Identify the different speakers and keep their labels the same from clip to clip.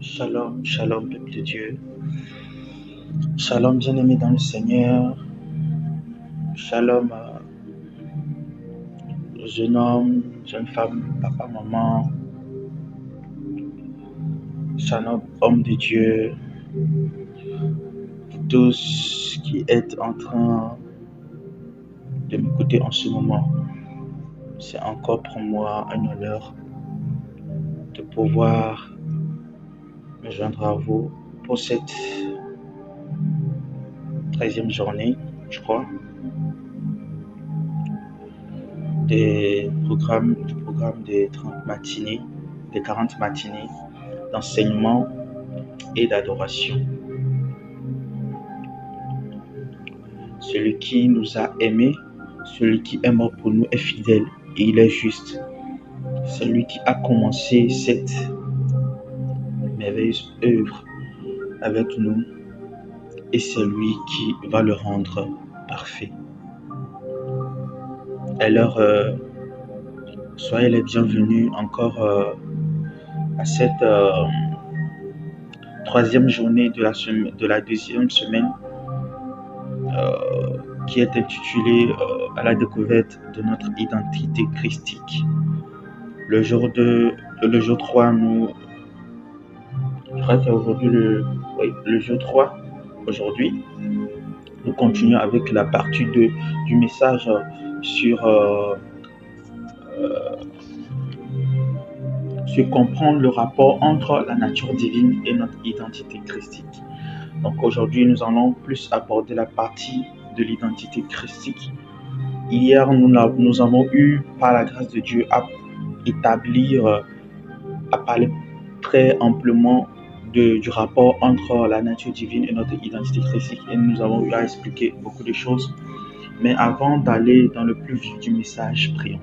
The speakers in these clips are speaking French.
Speaker 1: Shalom, shalom, peuple de Dieu. Shalom, bien-aimé dans le Seigneur. Shalom, jeune homme, jeune femme, papa, maman. Shalom, homme de Dieu. Vous tous qui êtes en train de m'écouter en ce moment. C'est encore pour moi un honneur de pouvoir me joindre à vous pour cette 13e journée, je crois, du programme des 30 matinées, des 40 matinées d'enseignement et d'adoration. Celui qui nous a aimés, celui qui est mort pour nous est fidèle et il est juste. Celui qui a commencé cette merveilleuse œuvre avec nous et c'est lui qui va le rendre parfait. Alors, soyez les bienvenus encore à cette 3e journée de la 2e semaine qui est intitulée à la découverte de notre identité christique. Le jour 3, je crois que c'est aujourd'hui le jour 3. Aujourd'hui, nous continuons avec la partie 2 du message sur comprendre le rapport entre la nature divine et notre identité christique. Donc aujourd'hui, nous allons plus aborder la partie de l'identité christique. Hier, nous avons eu, par la grâce de Dieu, à parler très amplement du rapport entre la nature divine et notre identité christique. Et nous avons eu à expliquer beaucoup de choses. Mais avant d'aller dans le plus vif du message, prions.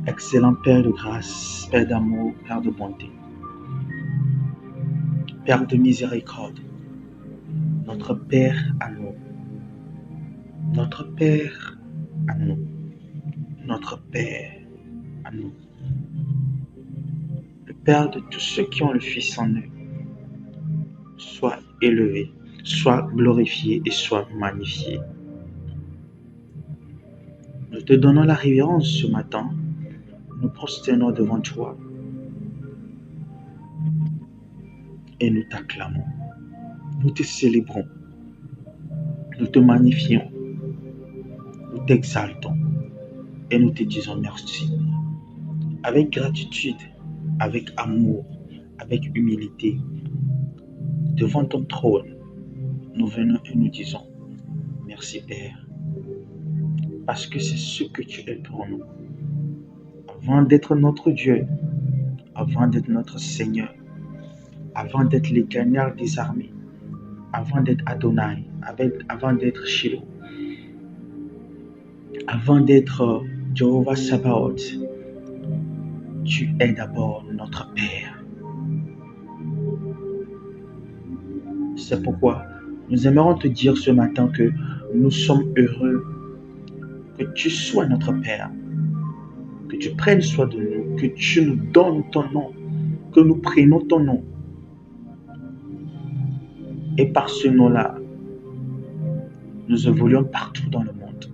Speaker 1: Excellent Père de grâce, Père d'amour, Père de bonté, Père de miséricorde, notre Père à nous, notre Père à nous, notre Père à nous, le Père de tous ceux qui ont le Fils en eux, soit élevé, soit glorifié et soit magnifié. Nous te donnons la révérence ce matin, nous prosternons devant toi et nous t'acclamons, nous te célébrons, nous te magnifions, nous t'exaltons et nous te disons merci. Avec gratitude, avec amour, avec humilité, devant ton trône, nous venons et nous disons merci Père, parce que c'est ce que tu es pour nous. Avant d'être notre Dieu, avant d'être notre Seigneur, avant d'être l'Éternel des armées, avant d'être Adonai, avant d'être Shiloh, avant d'être Jehovah Sabaoth, tu es d'abord notre Père. C'est pourquoi nous aimerions te dire ce matin que nous sommes heureux que tu sois notre Père, que tu prennes soin de nous, que tu nous donnes ton nom, que nous prenons ton nom. Et par ce nom-là, nous évoluons partout dans le monde.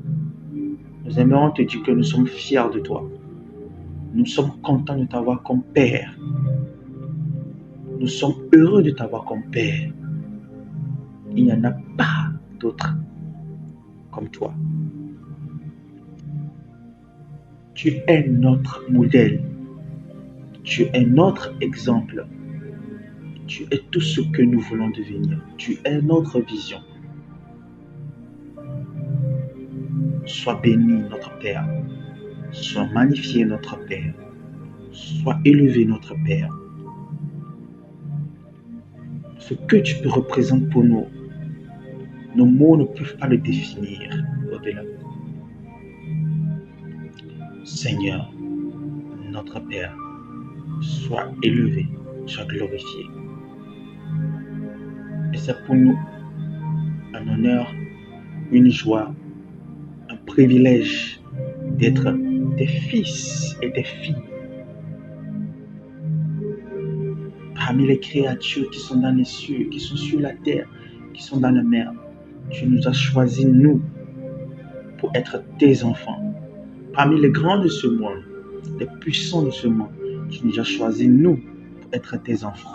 Speaker 1: Nous aimerions te dire que nous sommes fiers de toi. Nous sommes contents de t'avoir comme Père. Nous sommes heureux de t'avoir comme Père. Il n'y en a pas d'autre comme toi. Tu es notre modèle. Tu es notre exemple. Tu es tout ce que nous voulons devenir. Tu es notre vision. Sois béni notre Père. Sois magnifié notre Père. Sois élevé notre Père. Ce que tu peux représenter pour nous, nos mots ne peuvent pas le définir au-delà. Seigneur, notre Père, sois élevé, sois glorifié. Et c'est pour nous un honneur, une joie, un privilège d'être tes fils et tes filles. parmi les créatures qui sont dans les cieux, qui sont sur la terre, qui sont dans la mer. Tu nous as choisis, nous, pour être tes enfants. Parmi les grands de ce monde, les puissants de ce monde, tu nous as choisis, nous, pour être tes enfants.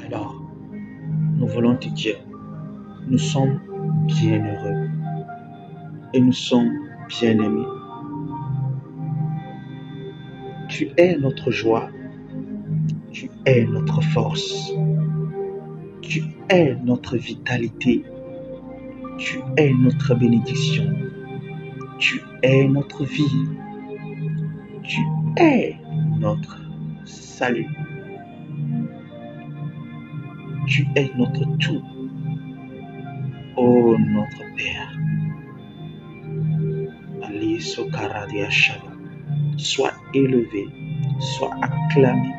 Speaker 1: Alors, nous voulons te dire, nous sommes bien heureux et nous sommes bien aimés. Tu es notre joie, tu es notre force, tu es notre vitalité, tu es notre bénédiction, tu es notre vie, tu es notre salut, tu es notre tout, ô notre Père. Ali Sokaradia Shaba. Sois élevé, sois acclamé,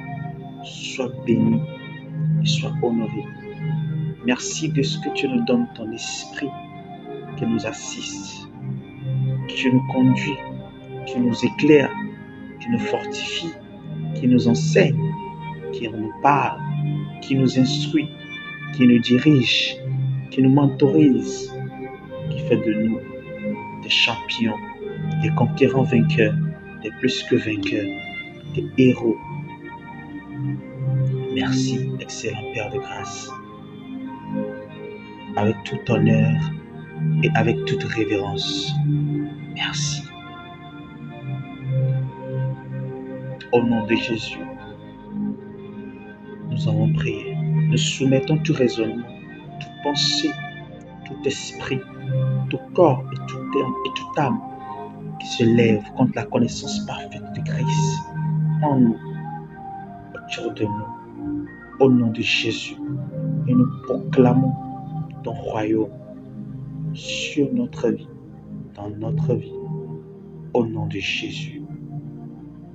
Speaker 1: sois béni et sois honoré. Merci de ce que tu nous donnes, ton esprit qui nous assiste, qui nous conduit, qui nous éclaire, qui nous fortifie, qui nous enseigne, qui nous parle, qui nous instruit, qui nous dirige, qui nous mentorise, qui fait de nous des champions, des conquérants vainqueurs, des plus que vainqueurs, des héros. Merci, excellent Père de grâce. Avec tout honneur et avec toute révérence, merci. Au nom de Jésus, nous avons prié. Nous soumettons tout raisonnement, toute pensée, tout esprit, tout corps et toute âme qui se lève contre la connaissance parfaite de Christ en nous, autour de nous, au nom de Jésus. Et nous proclamons ton royaume sur notre vie, dans notre vie, au nom de Jésus.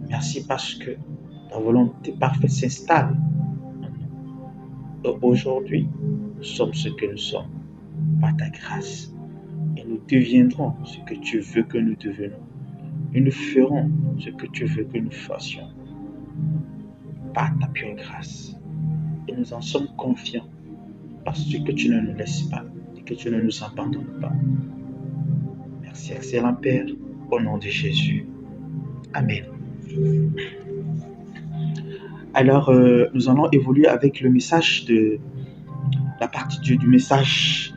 Speaker 1: Merci parce que ta volonté parfaite s'installe en nous. Et aujourd'hui, nous sommes ce que nous sommes par ta grâce. Et nous deviendrons ce que tu veux que nous devenions. Et nous ferons ce que tu veux que nous fassions par ta pure grâce. Et nous en sommes confiants parce que tu ne nous laisses pas et que tu ne nous abandonnes pas. Merci, excellent Père, au nom de Jésus. Amen. Alors, nous allons évoluer avec le message de la partie du message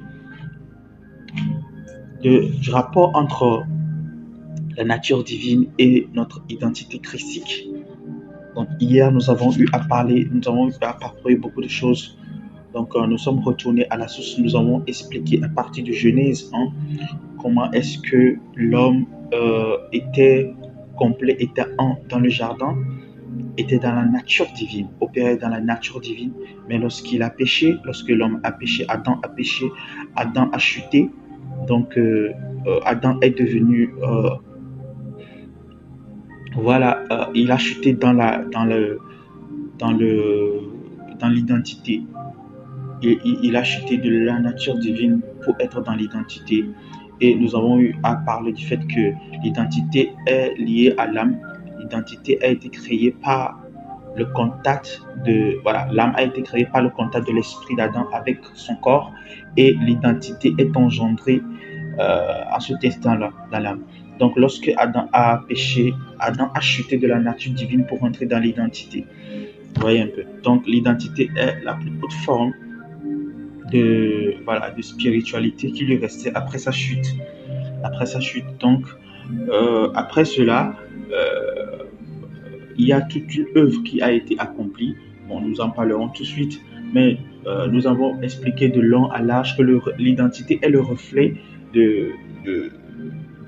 Speaker 1: du rapport entre la nature divine et notre identité christique. Donc, hier, nous avons eu à parcourir beaucoup de choses. Donc, nous sommes retournés à la source. Nous avons expliqué à partir de Genèse 1 comment est-ce que l'homme était complet, était dans le jardin, était dans la nature divine, opérait dans la nature divine. Mais lorsqu'il a péché, lorsque l'homme a péché, Adam a péché, Adam a chuté. Donc, Adam est devenu... il a chuté dans l'identité. Il a chuté de la nature divine pour être dans l'identité. Et nous avons eu à parler du fait que l'identité est liée à l'âme. L'identité a été créée par le contact l'âme a été créée par le contact de l'esprit d'Adam avec son corps, et l'identité est engendrée à cet instant-là dans l'âme. Donc, lorsque Adam a péché, Adam a chuté de la nature divine pour entrer dans l'identité. Vous voyez un peu. Donc, l'identité est la plus haute forme de spiritualité qui lui restait après sa chute. Donc, après cela, il y a toute une œuvre qui a été accomplie. Bon, nous en parlerons tout de suite, mais nous avons expliqué de long à large que l'identité est le reflet de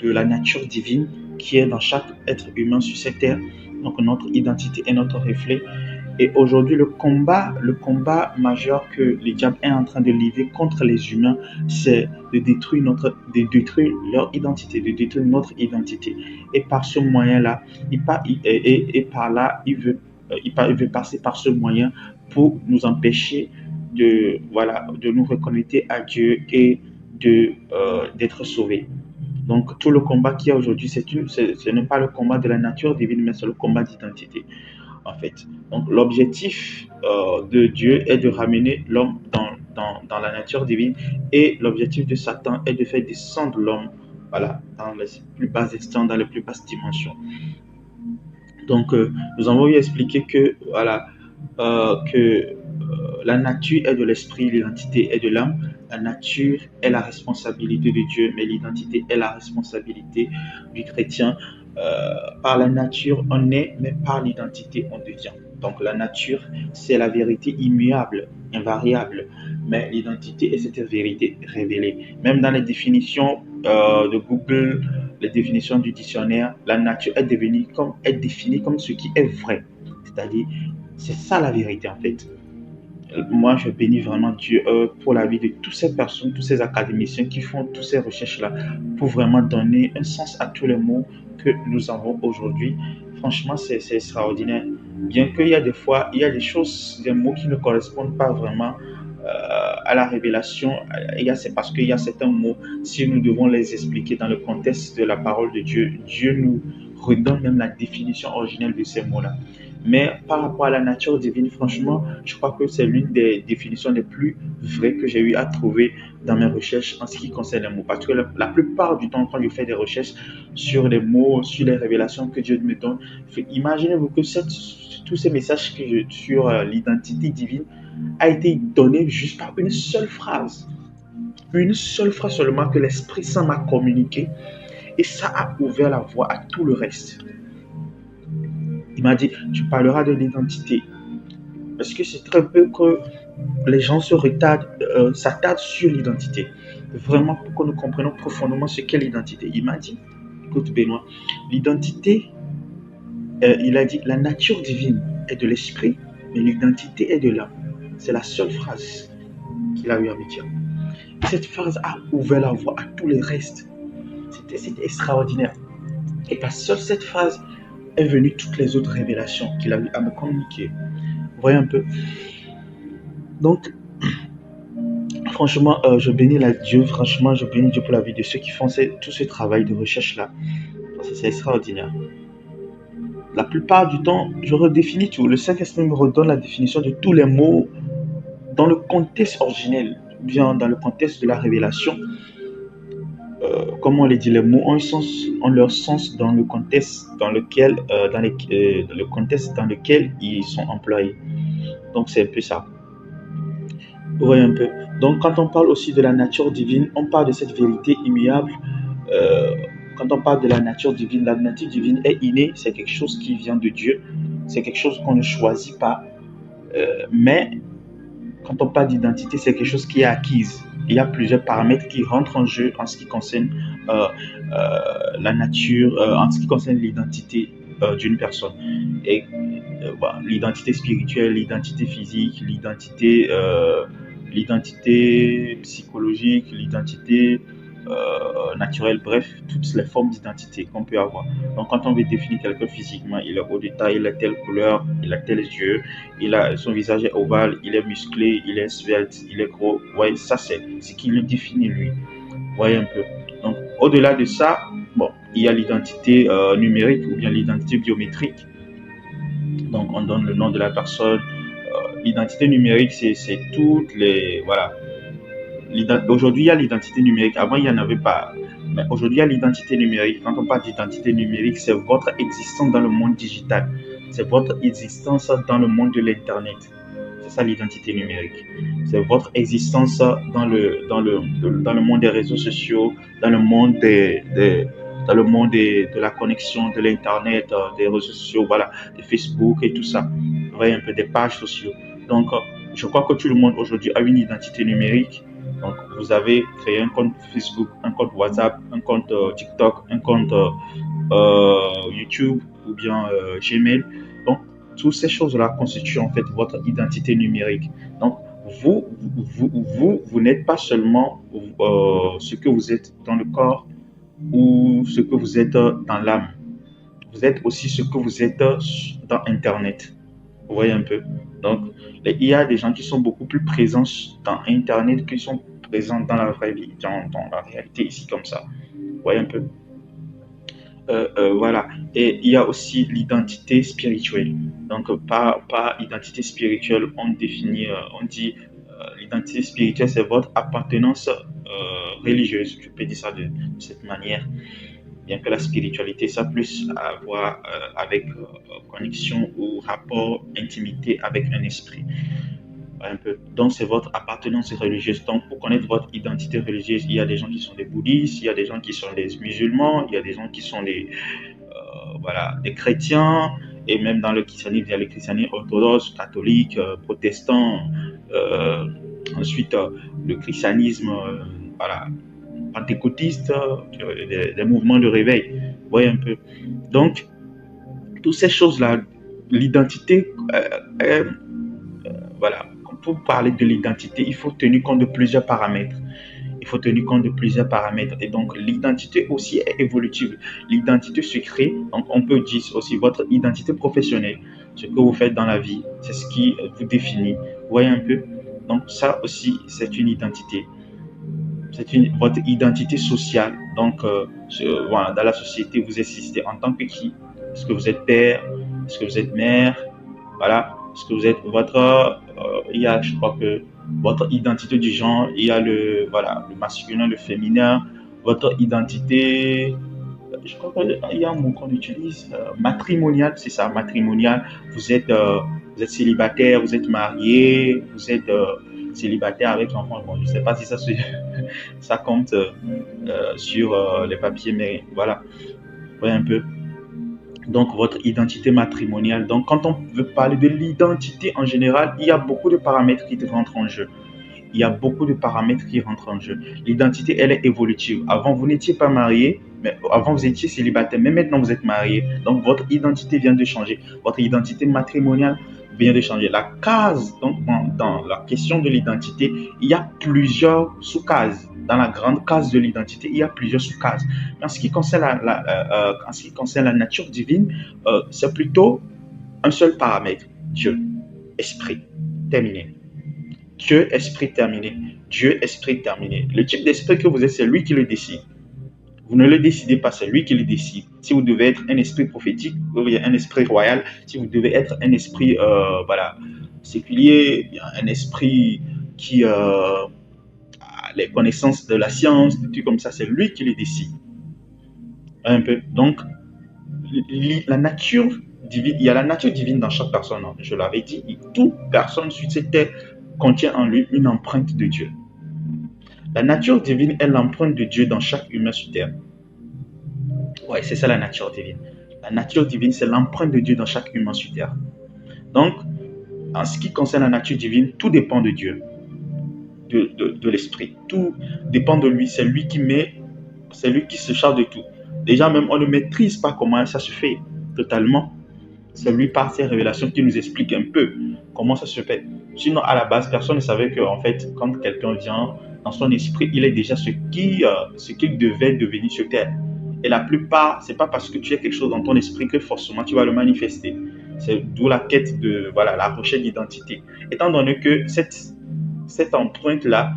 Speaker 1: la nature divine qui est dans chaque être humain sur cette terre. Donc, notre identité est notre reflet. Et aujourd'hui, le combat majeur que le diable est en train de livrer contre les humains, c'est de détruire leur identité, de détruire notre identité. Et par ce moyen-là, il veut passer par ce moyen pour nous empêcher de nous reconnecter à Dieu et d'être sauvés. Donc, tout le combat qu'il y a aujourd'hui, ce n'est pas le combat de la nature divine, mais c'est le combat d'identité. en fait. Donc, l'objectif de Dieu est de ramener l'homme dans la nature divine et l'objectif de Satan est de faire descendre l'homme voilà, dans les plus bas instants, dans les plus basses dimensions. Donc, nous avons eu expliqué que, voilà, la nature est de l'esprit, l'identité est de l'âme. La nature est la responsabilité de Dieu, mais l'identité est la responsabilité du chrétien. Par la nature, on est, mais par l'identité, on devient. Donc la nature, c'est la vérité immuable, invariable, mais l'identité est cette vérité révélée. Même dans les définitions de Google, les définitions du dictionnaire, la nature est définie comme ce qui est vrai. C'est-à-dire, c'est ça la vérité en fait. Moi, je bénis vraiment Dieu pour la vie de toutes ces personnes, tous ces académiciens qui font toutes ces recherches-là pour vraiment donner un sens à tous les mots que nous avons aujourd'hui. Franchement, c'est extraordinaire. Bien qu'il y a des fois, il y a des choses, des mots qui ne correspondent pas vraiment à la révélation. C'est parce qu'il y a certains mots, si nous devons les expliquer dans le contexte de la parole de Dieu, Dieu nous redonne même la définition originelle de ces mots-là. Mais par rapport à la nature divine, franchement, je crois que c'est l'une des définitions les plus vraies que j'ai eu à trouver dans mes recherches en ce qui concerne les mots. Parce que la plupart du temps, quand je fais des recherches sur les mots, sur les révélations que Dieu me donne, imaginez-vous que tous ces messages sur l'identité divine a été donné juste par une seule phrase. Une seule phrase seulement que l'Esprit Saint m'a communiqué. Et ça a ouvert la voie à tout le reste. Il m'a dit, tu parleras de l'identité. Parce que c'est très peu que les gens s'attardent sur l'identité. Vraiment pour que nous comprenions profondément ce qu'est l'identité. Il m'a dit, écoute Benoît, l'identité, il a dit, la nature divine est de l'esprit, mais l'identité est de l'âme. C'est la seule phrase qu'il a eu à me dire. Et cette phrase a ouvert la voie à tous les restes. C'était extraordinaire. Et par seule cette phrase est venue toutes les autres révélations qu'il a eu à me communiquer. Vous voyez un peu. Donc, franchement, je bénis Dieu. Franchement, je bénis Dieu pour la vie de ceux qui font tout ce travail de recherche-là. C'est extraordinaire. La plupart du temps, je redéfinis tout. Le Saint-Esprit me redonne la définition de tous les mots dans le contexte originel, bien dans le contexte de la révélation. Comme on les dit, les mots ont leur sens dans le contexte le contexte dans lequel ils sont employés. Donc c'est un peu ça. Vous voyez un peu. Donc quand on parle aussi de la nature divine, on parle de cette vérité immuable. Quand on parle de la nature divine est innée, c'est quelque chose qui vient de Dieu, c'est quelque chose qu'on ne choisit pas. Mais quand on parle d'identité, c'est quelque chose qui est acquise. Il y a plusieurs paramètres qui rentrent en jeu en ce qui concerne la nature, en ce qui concerne l'identité d'une personne. Et l'identité spirituelle, l'identité physique, l'identité psychologique, l'identité naturelle, bref, toutes les formes d'identité qu'on peut avoir. Donc, quand on veut définir quelqu'un physiquement, il est haut de taille, il a telle couleur, il a tels yeux, son visage est ovale, il est musclé, il est svelte, il est gros. Ouais, ça, c'est ce qui le définit, lui. Vous voyez un peu. Donc, au-delà de ça, bon, il y a l'identité numérique ou bien l'identité biométrique. Donc, on donne le nom de la personne. L'identité numérique, c'est toutes les... Voilà. Aujourd'hui, il y a l'identité numérique. Avant, il n'y en avait pas. Mais aujourd'hui, il y a l'identité numérique. Quand on parle d'identité numérique, c'est votre existence dans le monde digital. C'est votre existence dans le monde de l'Internet. C'est ça l'identité numérique. C'est votre existence dans le monde des réseaux sociaux, dans le monde de la connexion, de l'Internet, des réseaux sociaux, voilà, de Facebook et tout ça. Vous voyez un peu des pages sociales. Donc, je crois que tout le monde aujourd'hui a une identité numérique. Donc, vous avez créé un compte Facebook, un compte WhatsApp, un compte TikTok, un compte YouTube ou bien Gmail. Donc, toutes ces choses-là constituent en fait votre identité numérique. Donc, vous n'êtes pas seulement ce que vous êtes dans le corps ou ce que vous êtes dans l'âme. Vous êtes aussi ce que vous êtes dans Internet. Vous voyez un peu. Donc, il y a des gens qui sont beaucoup plus présents dans Internet qui sont présents dans la vraie vie, dans la réalité ici comme ça. Vous voyez un peu. Voilà. Et il y a aussi l'identité spirituelle. Donc, par identité spirituelle, on définit, on dit l'identité spirituelle, c'est votre appartenance religieuse. Je peux dire ça de cette manière. Bien que la spiritualité, ça a plus à voir avec connexion ou rapport, intimité avec un esprit. Un peu. Donc, c'est votre appartenance religieuse. Donc, pour connaître votre identité religieuse, il y a des gens qui sont des bouddhistes, il y a des gens qui sont des musulmans, il y a des gens qui sont voilà, des chrétiens, et même dans le christianisme, il y a le christianisme orthodoxe, catholique, protestant, euh, ensuite le christianisme voilà, pentecôtiste, des mouvements de réveil. Vous voyez un peu. Donc, toutes ces choses-là, l'identité, voilà, pour parler de l'identité, il faut tenir compte de plusieurs paramètres. Il faut tenir compte de plusieurs paramètres. Et donc, l'identité aussi est évolutive. L'identité se crée, donc on peut dire aussi votre identité professionnelle, ce que vous faites dans la vie, c'est ce qui vous définit. Vous voyez un peu. Donc, ça aussi, c'est une identité. Votre identité sociale. Donc, voilà, dans la société, vous existez en tant que qui? Est-ce que vous êtes père? Est-ce que vous êtes mère? Voilà. Est-ce que vous êtes votre. Il y a, je crois que votre identité du genre, il y a voilà, le masculin, le féminin, votre identité. Je crois qu'il y a un mot qu'on utilise, matrimonial, c'est ça, matrimonial. Vous êtes célibataire, vous êtes marié, vous êtes célibataire avec l'enfant. Bon, je ne sais pas si ça, ça compte sur les papiers, mais voilà, vous voyez un peu. Donc, votre identité matrimoniale. Donc, quand on veut parler de l'identité en général, il y a beaucoup de paramètres qui rentrent en jeu. Il y a beaucoup de paramètres qui rentrent en jeu. L'identité, elle est évolutive. Avant, vous n'étiez pas marié, mais avant, vous étiez célibataire, mais maintenant, vous êtes marié. Donc, votre identité vient de changer. Votre identité matrimoniale vient de changer. La case, donc, dans la question de l'identité, il y a plusieurs sous-cases. Dans la grande case de l'identité, il y a plusieurs sous-cases. En ce qui concerne en ce qui concerne la nature divine, c'est plutôt un seul paramètre, Dieu, esprit, terminé. Dieu, esprit terminé. Dieu, esprit terminé. Le type d'esprit que vous êtes, c'est lui qui le décide. Vous ne le décidez pas, c'est lui qui le décide. Si vous devez être un esprit prophétique, un esprit royal, si vous devez être un esprit voilà, séculier, un esprit qui a les connaissances de la science, des trucs comme ça, c'est lui qui le décide. Un peu. Donc, la nature divine, il y a la nature divine dans chaque personne. Je l'avais dit, toute personne sur cette terre contient en lui une empreinte de Dieu. La nature divine est l'empreinte de Dieu dans chaque humain sur terre. Ouais, c'est ça la nature divine. La nature divine, c'est l'empreinte de Dieu dans chaque humain sur terre. Donc, en ce qui concerne la nature divine, tout dépend de Dieu, de l'esprit. Tout dépend de lui. C'est lui qui met, c'est lui qui se charge de tout. Déjà, même, on ne maîtrise pas comment ça se fait totalement. C'est lui, par ses révélations, qui nous explique un peu comment ça se fait. Sinon, à la base, personne ne savait que, en fait, quand quelqu'un vient dans son esprit, il est déjà ce qu'il devait devenir sur terre. Et la plupart, c'est pas parce que tu as quelque chose dans ton esprit que forcément tu vas le manifester. C'est d'où la quête de, voilà, la recherche d'identité. Étant donné que cette empreinte-là,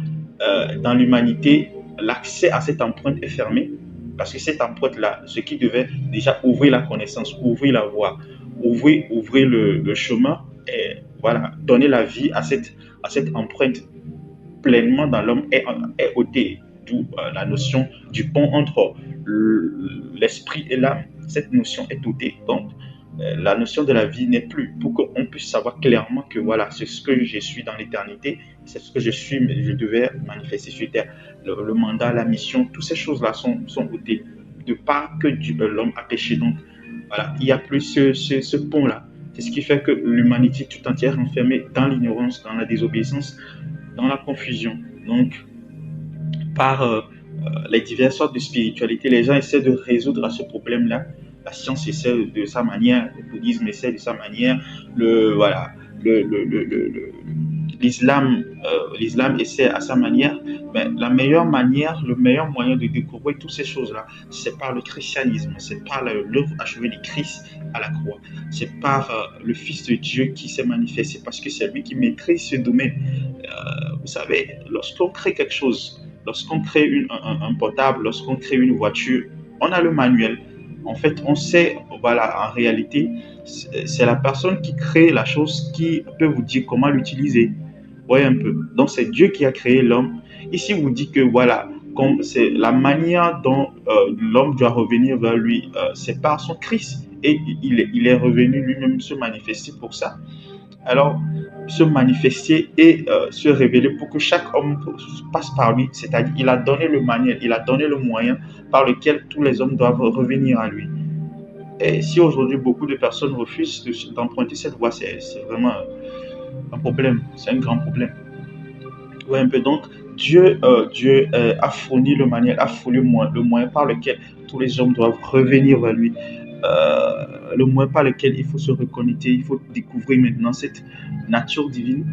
Speaker 1: dans l'humanité, l'accès à cette empreinte est fermé. Parce que cette empreinte-là, ce qui devait déjà ouvrir la connaissance, ouvrir la voie, ouvrir le chemin, et voilà, donner la vie à cette empreinte pleinement dans l'homme est ôté. D'où la notion du pont entre l'esprit et l'âme. Cette notion est ôtée. Donc, la notion de la vie n'est plus, pour qu'on puisse savoir clairement que voilà, c'est ce que je suis dans l'éternité, c'est ce que je suis, mais je devais manifester sur terre. Le mandat, la mission, toutes ces choses-là sont ôtées de part que l'homme a péché. Donc, voilà, il n'y a plus ce pont-là. C'est ce qui fait que l'humanité tout entière est enfermée dans l'ignorance, dans la désobéissance, dans la confusion. Donc, par les diverses sortes de spiritualité, les gens essaient de résoudre à ce problème-là. La science essaie de sa manière, le bouddhisme essaie de sa manière, voilà, l'islam essaie à sa manière. Mais la meilleure manière, le meilleur moyen de découvrir toutes ces choses-là, c'est par le christianisme, c'est par l'œuvre achevée de Christ à la croix, c'est par le Fils de Dieu qui s'est manifesté, parce que c'est lui qui maîtrise ce domaine. Vous savez, lorsqu'on crée quelque chose, lorsqu'on crée un portable, lorsqu'on crée une voiture, on a le manuel. En fait, on sait, voilà, en réalité, c'est la personne qui crée la chose qui peut vous dire comment l'utiliser. Voyez un peu. Donc, c'est Dieu qui a créé l'homme. Ici, vous dit que, voilà, comme c'est la manière dont l'homme doit revenir vers lui, c'est par son Christ. Et il est revenu lui-même se manifester pour ça. Alors, se manifester et se révéler pour que chaque homme passe par lui. C'est-à-dire, il a donné le manuel, il a donné le moyen par lequel tous les hommes doivent revenir à lui. Et si aujourd'hui beaucoup de personnes refusent d'emprunter cette voie, c'est vraiment un problème, c'est un grand problème. Ouais, un peu. Donc, Dieu a fourni le manuel, a fourni le moyen par lequel tous les hommes doivent revenir vers lui. Le moyen par lequel il faut se reconnecter, il faut découvrir maintenant cette nature divine.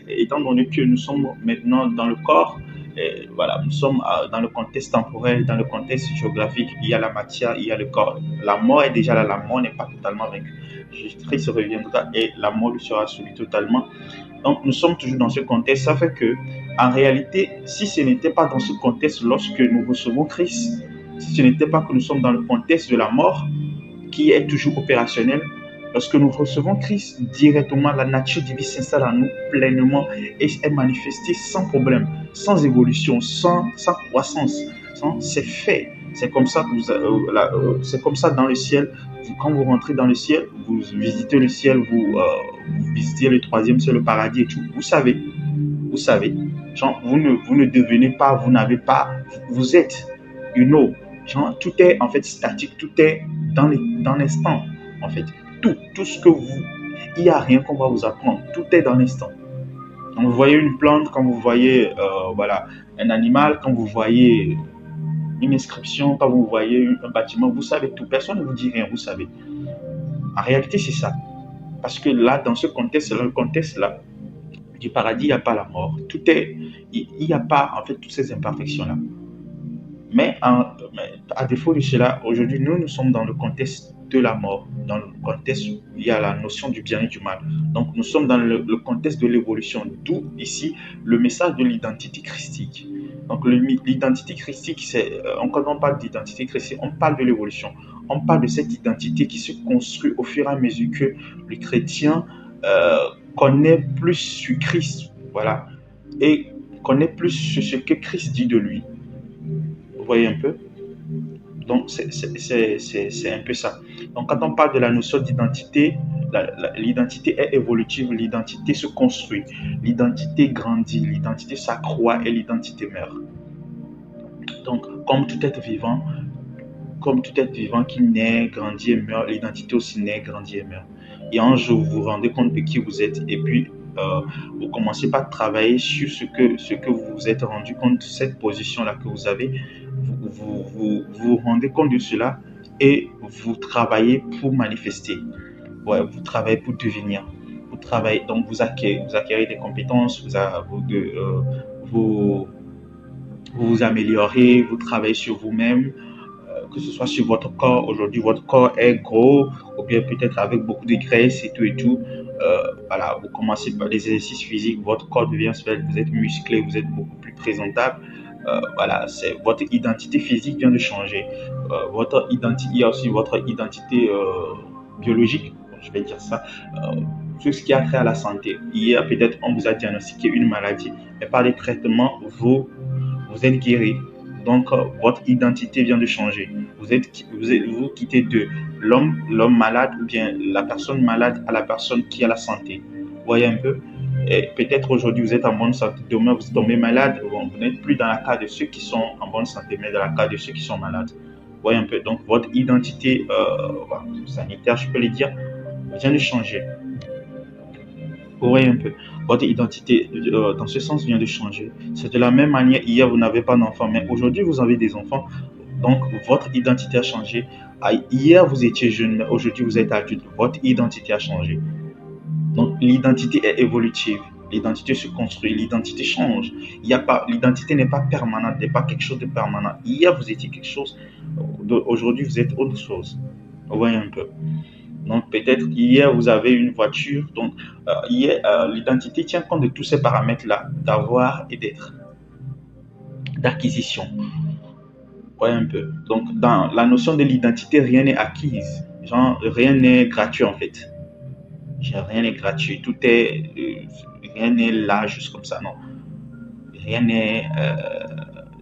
Speaker 1: Étant donné que nous sommes maintenant dans le corps, et voilà, nous sommes dans le contexte temporel, dans le contexte géographique. Il y a la matière, il y a le corps. La mort est déjà là, la mort n'est pas totalement vaincue. Jésus-Christ reviendra et la mort lui sera soumise totalement. Donc, nous sommes toujours dans ce contexte. Ça fait que, en réalité, si ce n'était pas dans ce contexte, lorsque nous recevons Christ, si ce n'était pas que nous sommes dans le contexte de la mort, qui est toujours opérationnel, lorsque nous recevons Christ directement, la nature divine s'installe en nous pleinement et est manifestée sans problème, sans évolution, sans croissance. C'est fait. C'est comme ça que c'est comme ça dans le ciel. Quand vous rentrez dans le ciel, vous visitez le ciel, vous visitez le troisième, c'est le paradis et tout. Vous savez. Genre, vous ne devenez pas, vous n'avez pas, vous êtes, you know. Genre, tout est en fait statique, tout est dans l'instant, en fait. Tout ce que vous, il n'y a rien qu'on va vous apprendre, tout est dans l'instant. Quand vous voyez une plante, quand vous voyez voilà, un animal, quand vous voyez une inscription, quand vous voyez un bâtiment, vous savez tout. Personne ne vous dit rien, vous savez. En réalité, c'est ça. Parce que là, dans ce contexte, dans le contexte là, du paradis, il n'y a pas la mort. Il n'y a pas en fait toutes ces imperfections-là. Mais à défaut de cela, aujourd'hui, nous sommes dans le contexte de la mort, dans le contexte où il y a la notion du bien et du mal. Donc, nous sommes dans le contexte de l'évolution, d'où ici le message de l'identité christique. Donc, l'identité christique, quand on parle d'identité christique, on parle de l'évolution. On parle de cette identité qui se construit au fur et à mesure que le chrétien connaît plus sur Christ, voilà, et connaît plus sur ce que Christ dit de lui. Vous voyez un peu? Donc, c'est un peu ça. Donc, quand on parle de la notion d'identité, l'identité est évolutive, l'identité se construit, l'identité grandit, l'identité s'accroît et l'identité meurt. Donc, comme tout être vivant qui naît, grandit et meurt, l'identité aussi naît, grandit et meurt. Et un jour, vous vous rendez compte de qui vous êtes et puis vous commencez par travailler sur ce que vous vous êtes rendu compte de cette position-là que vous avez. Vous rendez compte de cela et vous travaillez pour manifester. Ouais, vous travaillez pour devenir. Vous travaillez, donc vous acquérez des compétences, vous, vous améliorez, vous travaillez sur vous-même, que ce soit sur votre corps. Aujourd'hui, votre corps est gros, ou bien peut-être avec beaucoup de graisse et tout et tout. Voilà, vous commencez par les exercices physiques, votre corps devient svelte, vous êtes musclé, vous êtes beaucoup plus présentable. Voilà, votre identité physique vient de changer. Il y a aussi votre identité biologique, je vais dire ça. Tout ce qui a trait à la santé. Hier, peut-être, on vous a diagnostiqué une maladie, mais par les traitements, vous êtes guéri. Donc, votre identité vient de changer. Vous quittez de l'homme malade ou bien la personne malade à la personne qui a la santé. Vous voyez un peu? Et peut-être aujourd'hui vous êtes en bonne santé, demain vous tombez malade. Bon, vous n'êtes plus dans la case de ceux qui sont en bonne santé, mais dans la case de ceux qui sont malades. Vous voyez un peu? Donc, votre identité sanitaire, je peux le dire, vient de changer. Vous voyez un peu, votre identité dans ce sens vient de changer. C'est de la même manière, hier vous n'avez pas d'enfant, mais aujourd'hui vous avez des enfants, donc votre identité a changé. Hier vous étiez jeune, mais aujourd'hui vous êtes adulte, votre identité a changé. Donc l'identité est évolutive, l'identité se construit, l'identité change. L'identité n'est pas permanente, n'est pas quelque chose de permanent. Hier vous étiez quelque chose, aujourd'hui vous êtes autre chose. Vous voyez un peu. Donc peut-être hier vous avez une voiture, donc l'identité tient compte de tous ces paramètres-là, d'avoir et d'être, d'acquisition. Ouais, un peu. Donc, dans la notion de l'identité, rien n'est acquise. Genre, rien n'est gratuit en fait. Genre, rien n'est gratuit. Rien n'est là juste comme ça. Non. Rien n'est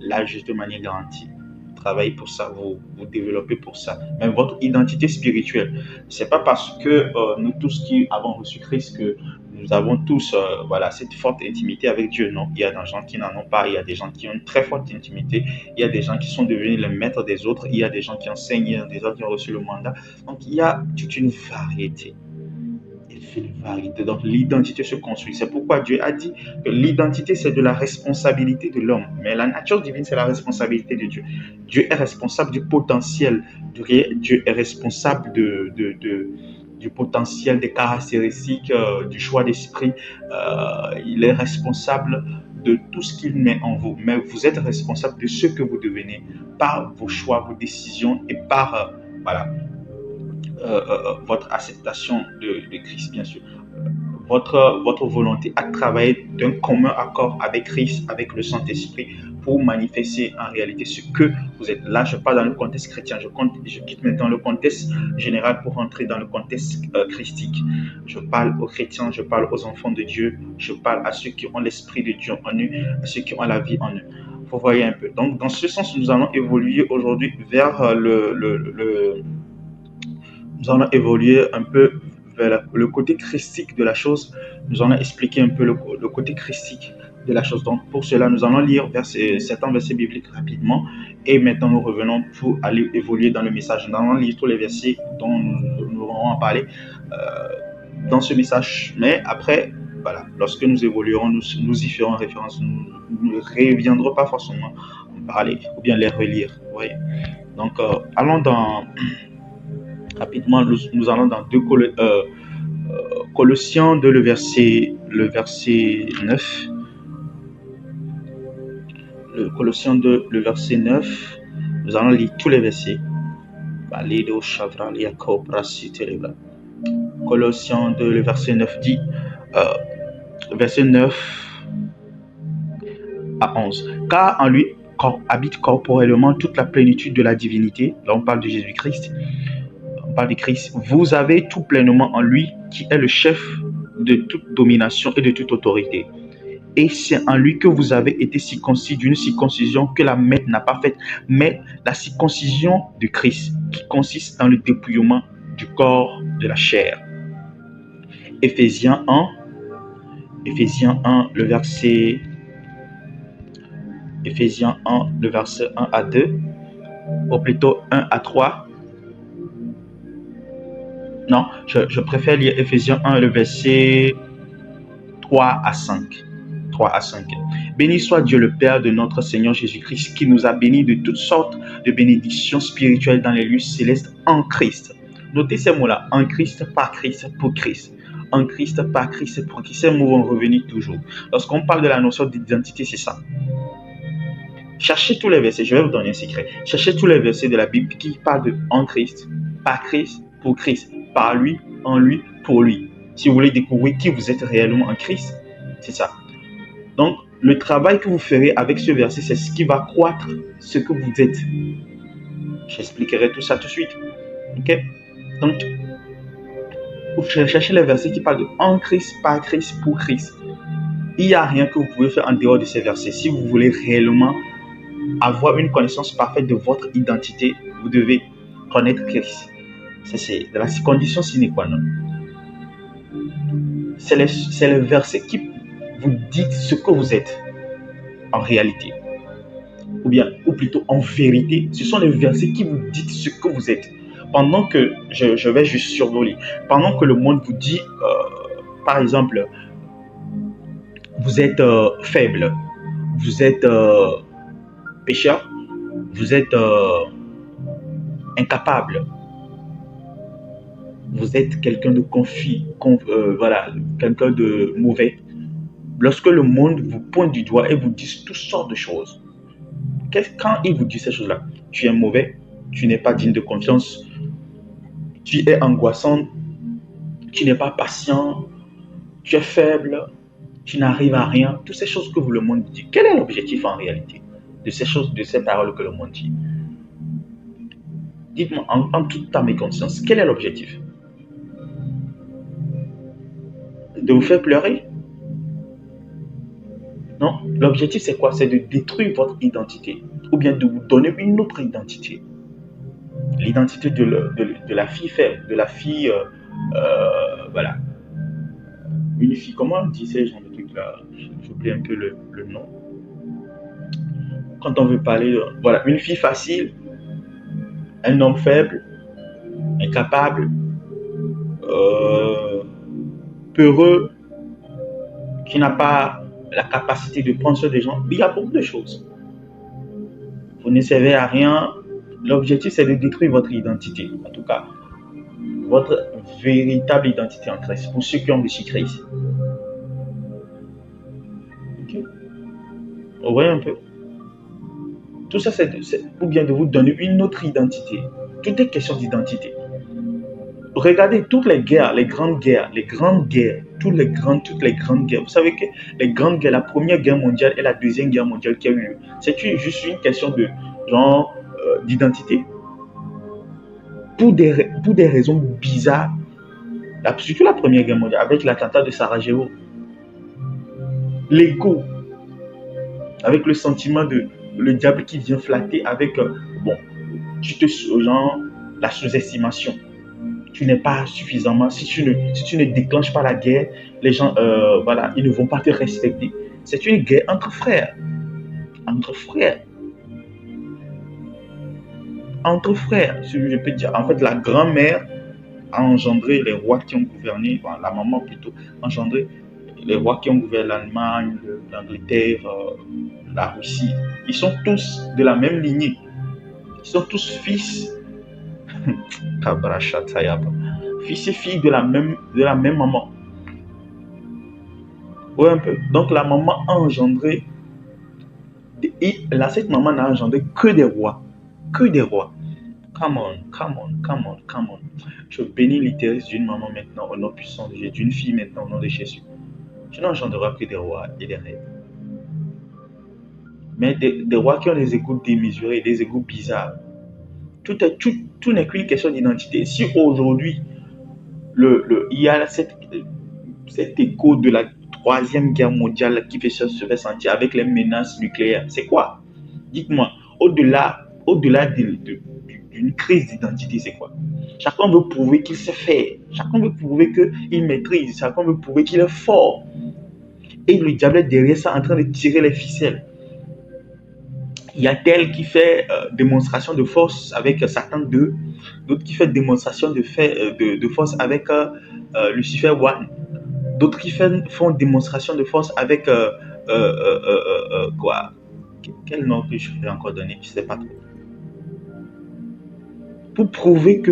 Speaker 1: là juste de manière garantie. Vous travaillez pour ça, vous développez pour ça. Mais votre identité spirituelle, c'est pas parce que nous tous qui avons reçu Christ que nous avons tous voilà, cette forte intimité avec Dieu. Non, il y a des gens qui n'en ont pas, il y a des gens qui ont une très forte intimité, il y a des gens qui sont devenus les maîtres des autres, il y a des gens qui enseignent, il y a des gens qui ont reçu le mandat. Donc il y a toute une variété. Une variété. Donc l'identité se construit. C'est pourquoi Dieu a dit que l'identité, c'est de la responsabilité de l'homme. Mais la nature divine, c'est la responsabilité de Dieu. Dieu est responsable du potentiel. Dieu est responsable du potentiel, des caractéristiques, du choix d'esprit. Il est responsable de tout ce qu'il met en vous. Mais vous êtes responsable de ce que vous devenez par vos choix, vos décisions et par voilà, votre acceptation de Christ, bien sûr. Votre volonté à travailler d'un commun accord avec Christ, avec le Saint-Esprit, pour manifester en réalité ce que vous êtes. Là, je parle dans le contexte chrétien. Je quitte maintenant le contexte général pour entrer dans le contexte christique. Je parle aux chrétiens, je parle aux enfants de Dieu, je parle à ceux qui ont l'Esprit de Dieu en eux, à ceux qui ont la vie en eux. Vous voyez un peu. Donc, dans ce sens, nous allons évoluer aujourd'hui vers nous allons évoluer un peu vers le côté christique de la chose. Nous allons expliquer un peu le côté christique de la chose. Donc, pour cela, nous allons lire certains versets bibliques rapidement. Et maintenant, nous revenons pour aller évoluer dans le message. Nous allons lire tous les versets dont nous allons en parler dans ce message. Mais après, voilà, lorsque nous évoluerons, nous y ferons référence. Nous ne reviendrons pas forcément en parler ou bien les relire. Vous voyez. Donc, allons dans... Rapidement, nous allons dans Colossiens 2, le verset 9. Colossiens 2, le verset 9. Nous allons lire tous les versets. Colossiens 2, le verset 9 dit, verset 9 à 11. Car en lui habite corporellement toute la plénitude de la divinité. Là, on parle de Jésus-Christ. On parle de Christ. Vous avez tout pleinement en lui, qui est le chef de toute domination et de toute autorité. Et c'est en lui que vous avez été circoncis d'une circoncision que la main n'a pas faite, mais la circoncision de Christ, qui consiste dans le dépouillement du corps de la chair. Éphésiens 1, le verset 1 à 2, ou plutôt 1 à 3. Non, je préfère lire Éphésiens 1, le verset 3 à 5. 3 à 5. Béni soit Dieu le Père de notre Seigneur Jésus-Christ, qui nous a bénis de toutes sortes de bénédictions spirituelles dans les lieux célestes en Christ. Notez ces mots-là, en Christ, par Christ, pour Christ. En Christ, par Christ, pour Christ. Ces mots vont revenir toujours. Lorsqu'on parle de la notion d'identité, c'est ça. Cherchez tous les versets, je vais vous donner un secret. Cherchez tous les versets de la Bible qui parlent de en Christ, par Christ, pour Christ, par lui, en lui, pour lui. Si vous voulez découvrir qui vous êtes réellement en Christ, c'est ça. Donc, le travail que vous ferez avec ce verset, c'est ce qui va croître ce que vous êtes. J'expliquerai tout ça tout de suite. Ok? Donc, vous cherchez les versets qui parlent de en Christ, par Christ, pour Christ. Il n'y a rien que vous pouvez faire en dehors de ces versets. Si vous voulez réellement avoir une connaissance parfaite de votre identité, vous devez connaître Christ. C'est la condition sine qua non. C'est les versets qui vous disent ce que vous êtes en réalité. Ou plutôt en vérité, ce sont les versets qui vous disent ce que vous êtes. Pendant que, je vais juste survoler, pendant que le monde vous dit, par exemple, vous êtes faible, vous êtes pécheur, vous êtes incapable, vous êtes quelqu'un de confus, voilà, quelqu'un de mauvais. Lorsque le monde vous pointe du doigt et vous dit toutes sortes de choses, quand il vous dit ces choses-là, tu es mauvais, tu n'es pas digne de confiance, tu es angoissant, tu n'es pas patient, tu es faible, tu n'arrives à rien, toutes ces choses que le monde dit. Quel est l'objectif en réalité de ces choses, de ces paroles que le monde dit? Dites-moi en toute âme et conscience, quel est l'objectif? De vous faire pleurer? Non. L'objectif, c'est quoi? C'est de détruire votre identité ou bien de vous donner une autre identité. L'identité de la fille faible, de la fille, voilà, une fille, comment on dit ces genre de trucs-là? J'oublie un peu le nom. Quand on veut parler, voilà, une fille facile, un homme faible, incapable, euh, peureux, qui n'a pas la capacité de prendre soin des gens. Il y a beaucoup de choses. Vous ne servez à rien. L'objectif, c'est de détruire votre identité. En tout cas, votre véritable identité en Christ. Pour ceux qui ont reçu Christ. Ok. Vous voyez un peu. Tout ça, c'est pour bien de vous donner une autre identité. Tout est question d'identité. Regardez toutes les guerres, les grandes guerres, toutes les grandes guerres. Vous savez que les grandes guerres, la première guerre mondiale et la deuxième guerre mondiale qui a eu lieu, c'est juste une question de genre d'identité. Pour des raisons bizarres, surtout la première guerre mondiale, avec l'attentat de Sarajevo, l'ego, avec le sentiment de le diable qui vient flatter avec, bon, genre, la sous-estimation. Tu n'es pas suffisamment, si tu ne déclenches pas la guerre, les gens, voilà, ils ne vont pas te respecter. C'est une guerre entre frères. Entre frères. Entre frères, si je peux dire. En fait, la grand-mère a engendré les rois qui ont gouverné, enfin, la maman plutôt, a engendré les rois qui ont gouverné l'Allemagne, l'Angleterre, la Russie. Ils sont tous de la même lignée. Ils sont tous fils, fils et filles de la même maman. Ouais, un peu. Donc la maman a engendré, et là, cette maman n'a engendré que des rois. Que des rois. Come on, come on, come on, come on. Je bénis l'utérus d'une maman maintenant au nom puissant de Jésus, d'une fille maintenant au nom de Jésus. Tu n'engendreras que des rois et des reines. Mais des rois qui ont des égouts démesurés, des égouts bizarres. Tout n'est qu'une question d'identité. Si aujourd'hui, il y a cet écho de la troisième guerre mondiale qui se fait sentir avec les menaces nucléaires, c'est quoi? Dites-moi, au-delà d'une crise d'identité, c'est quoi? Chacun veut prouver qu'il sait faire. Chacun veut prouver qu'il maîtrise. Chacun veut prouver qu'il est fort. Et le diable est derrière ça en train de tirer les ficelles. Il y a tel qui fait démonstration de force avec Satan 2, d'autres qui fait démonstration de force avec Lucifer 1, d'autres qui font démonstration de force avec quoi? Quel nom que je vais encore donner? Je ne sais pas trop. Pour prouver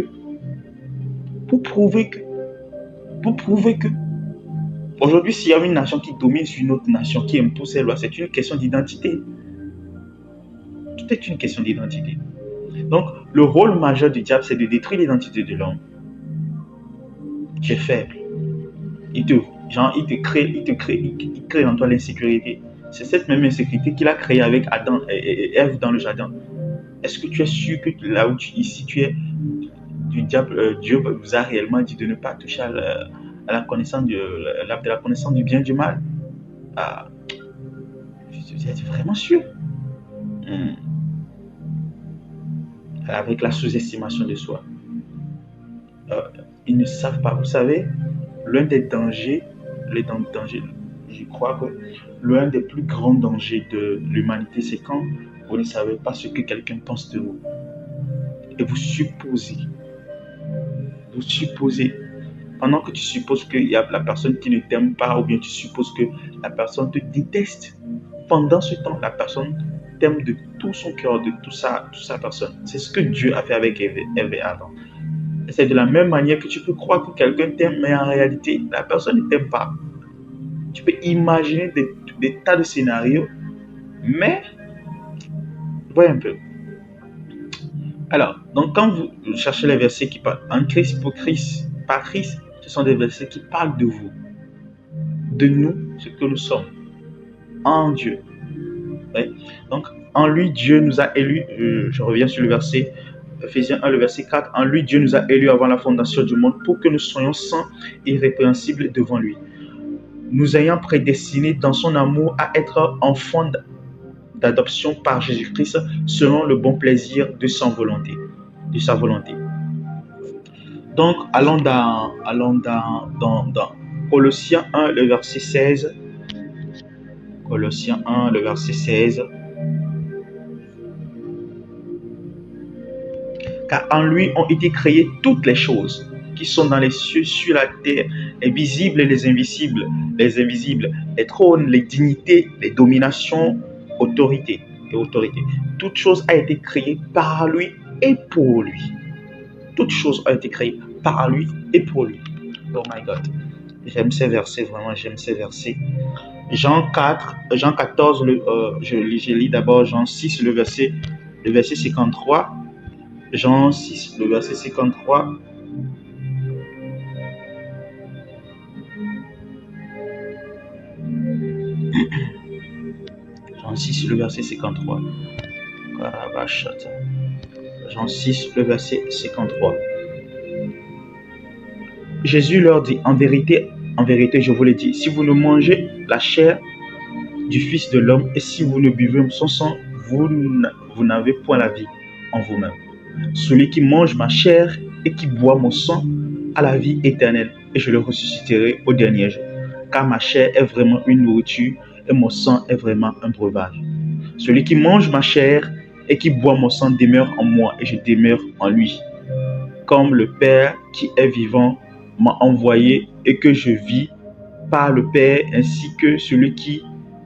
Speaker 1: que aujourd'hui, s'il y a une nation qui domine sur une autre nation, qui impose ses lois, c'est une question d'identité. Tout est une question d'identité. Donc, le rôle majeur du diable, c'est de détruire l'identité de l'homme. Tu es faible. Il crée en toi l'insécurité. C'est cette même insécurité qu'il a créée avec Adam et Ève dans le jardin. Est-ce que tu es sûr que là où ici tu es, du diable, Dieu vous a réellement dit de ne pas toucher à la connaissance de la connaissance du bien et du mal? Ah, vous êtes vraiment sûr? Avec la sous-estimation de soi. Ils ne savent pas. Vous savez, l'un des dangers, je crois que l'un des plus grands dangers de l'humanité, c'est quand vous ne savez pas ce que quelqu'un pense de vous. Et vous supposez. Pendant que tu supposes qu'il y a la personne qui ne t'aime pas, ou bien tu supposes que la personne te déteste, pendant ce temps, la personne t'aime de tout son cœur, de toute sa personne. C'est ce que Dieu a fait avec Ève et Adam. C'est de la même manière que tu peux croire que quelqu'un t'aime, mais en réalité, la personne ne t'aime pas. Tu peux imaginer des tas de scénarios, mais voyez un peu. Alors, donc quand vous cherchez les versets qui parlent en Christ, pour Christ, par Christ, ce sont des versets qui parlent de vous, de nous, ce que nous sommes, en Dieu. Ouais. Donc, en lui, Dieu nous a élus. Je reviens sur le verset Ephésiens 1, le verset 4, en lui, Dieu nous a élus avant la fondation du monde pour que nous soyons saints et irrépréhensibles devant lui. Nous ayant prédestinés dans son amour à être enfants d'adoption par Jésus-Christ selon le bon plaisir de sa volonté. Donc, allons dans Colossiens 1, le verset 16. Colossiens 1, le verset 16. Car en lui ont été créées toutes les choses qui sont dans les cieux, sur la terre, les visibles et les invisibles, les trônes, les dignités, les dominations, autorités et autorités. Toute chose a été créée par lui et pour lui. Toute chose a été créée par lui et pour lui. Oh my God. J'aime ces versets, vraiment, j'aime ces versets. Jean 14, je lis d'abord Jean 6, le verset 53. Jean 6, le verset 53. Jean 6, le verset 53. Jean 6, le verset 53. Jésus leur dit, en vérité, je vous le dis, si vous ne mangez la chair du Fils de l'homme et si vous ne buvez son sang, vous n'avez point la vie en vous-même. Celui qui mange ma chair et qui boit mon sang a la vie éternelle, et je le ressusciterai au dernier jour. Car ma chair est vraiment une nourriture et mon sang est vraiment un breuvage. Celui qui mange ma chair et qui boit mon sang demeure en moi et je demeure en lui. Comme le Père qui est vivant m'a envoyé et que je vis par le Père, ainsi que celui qui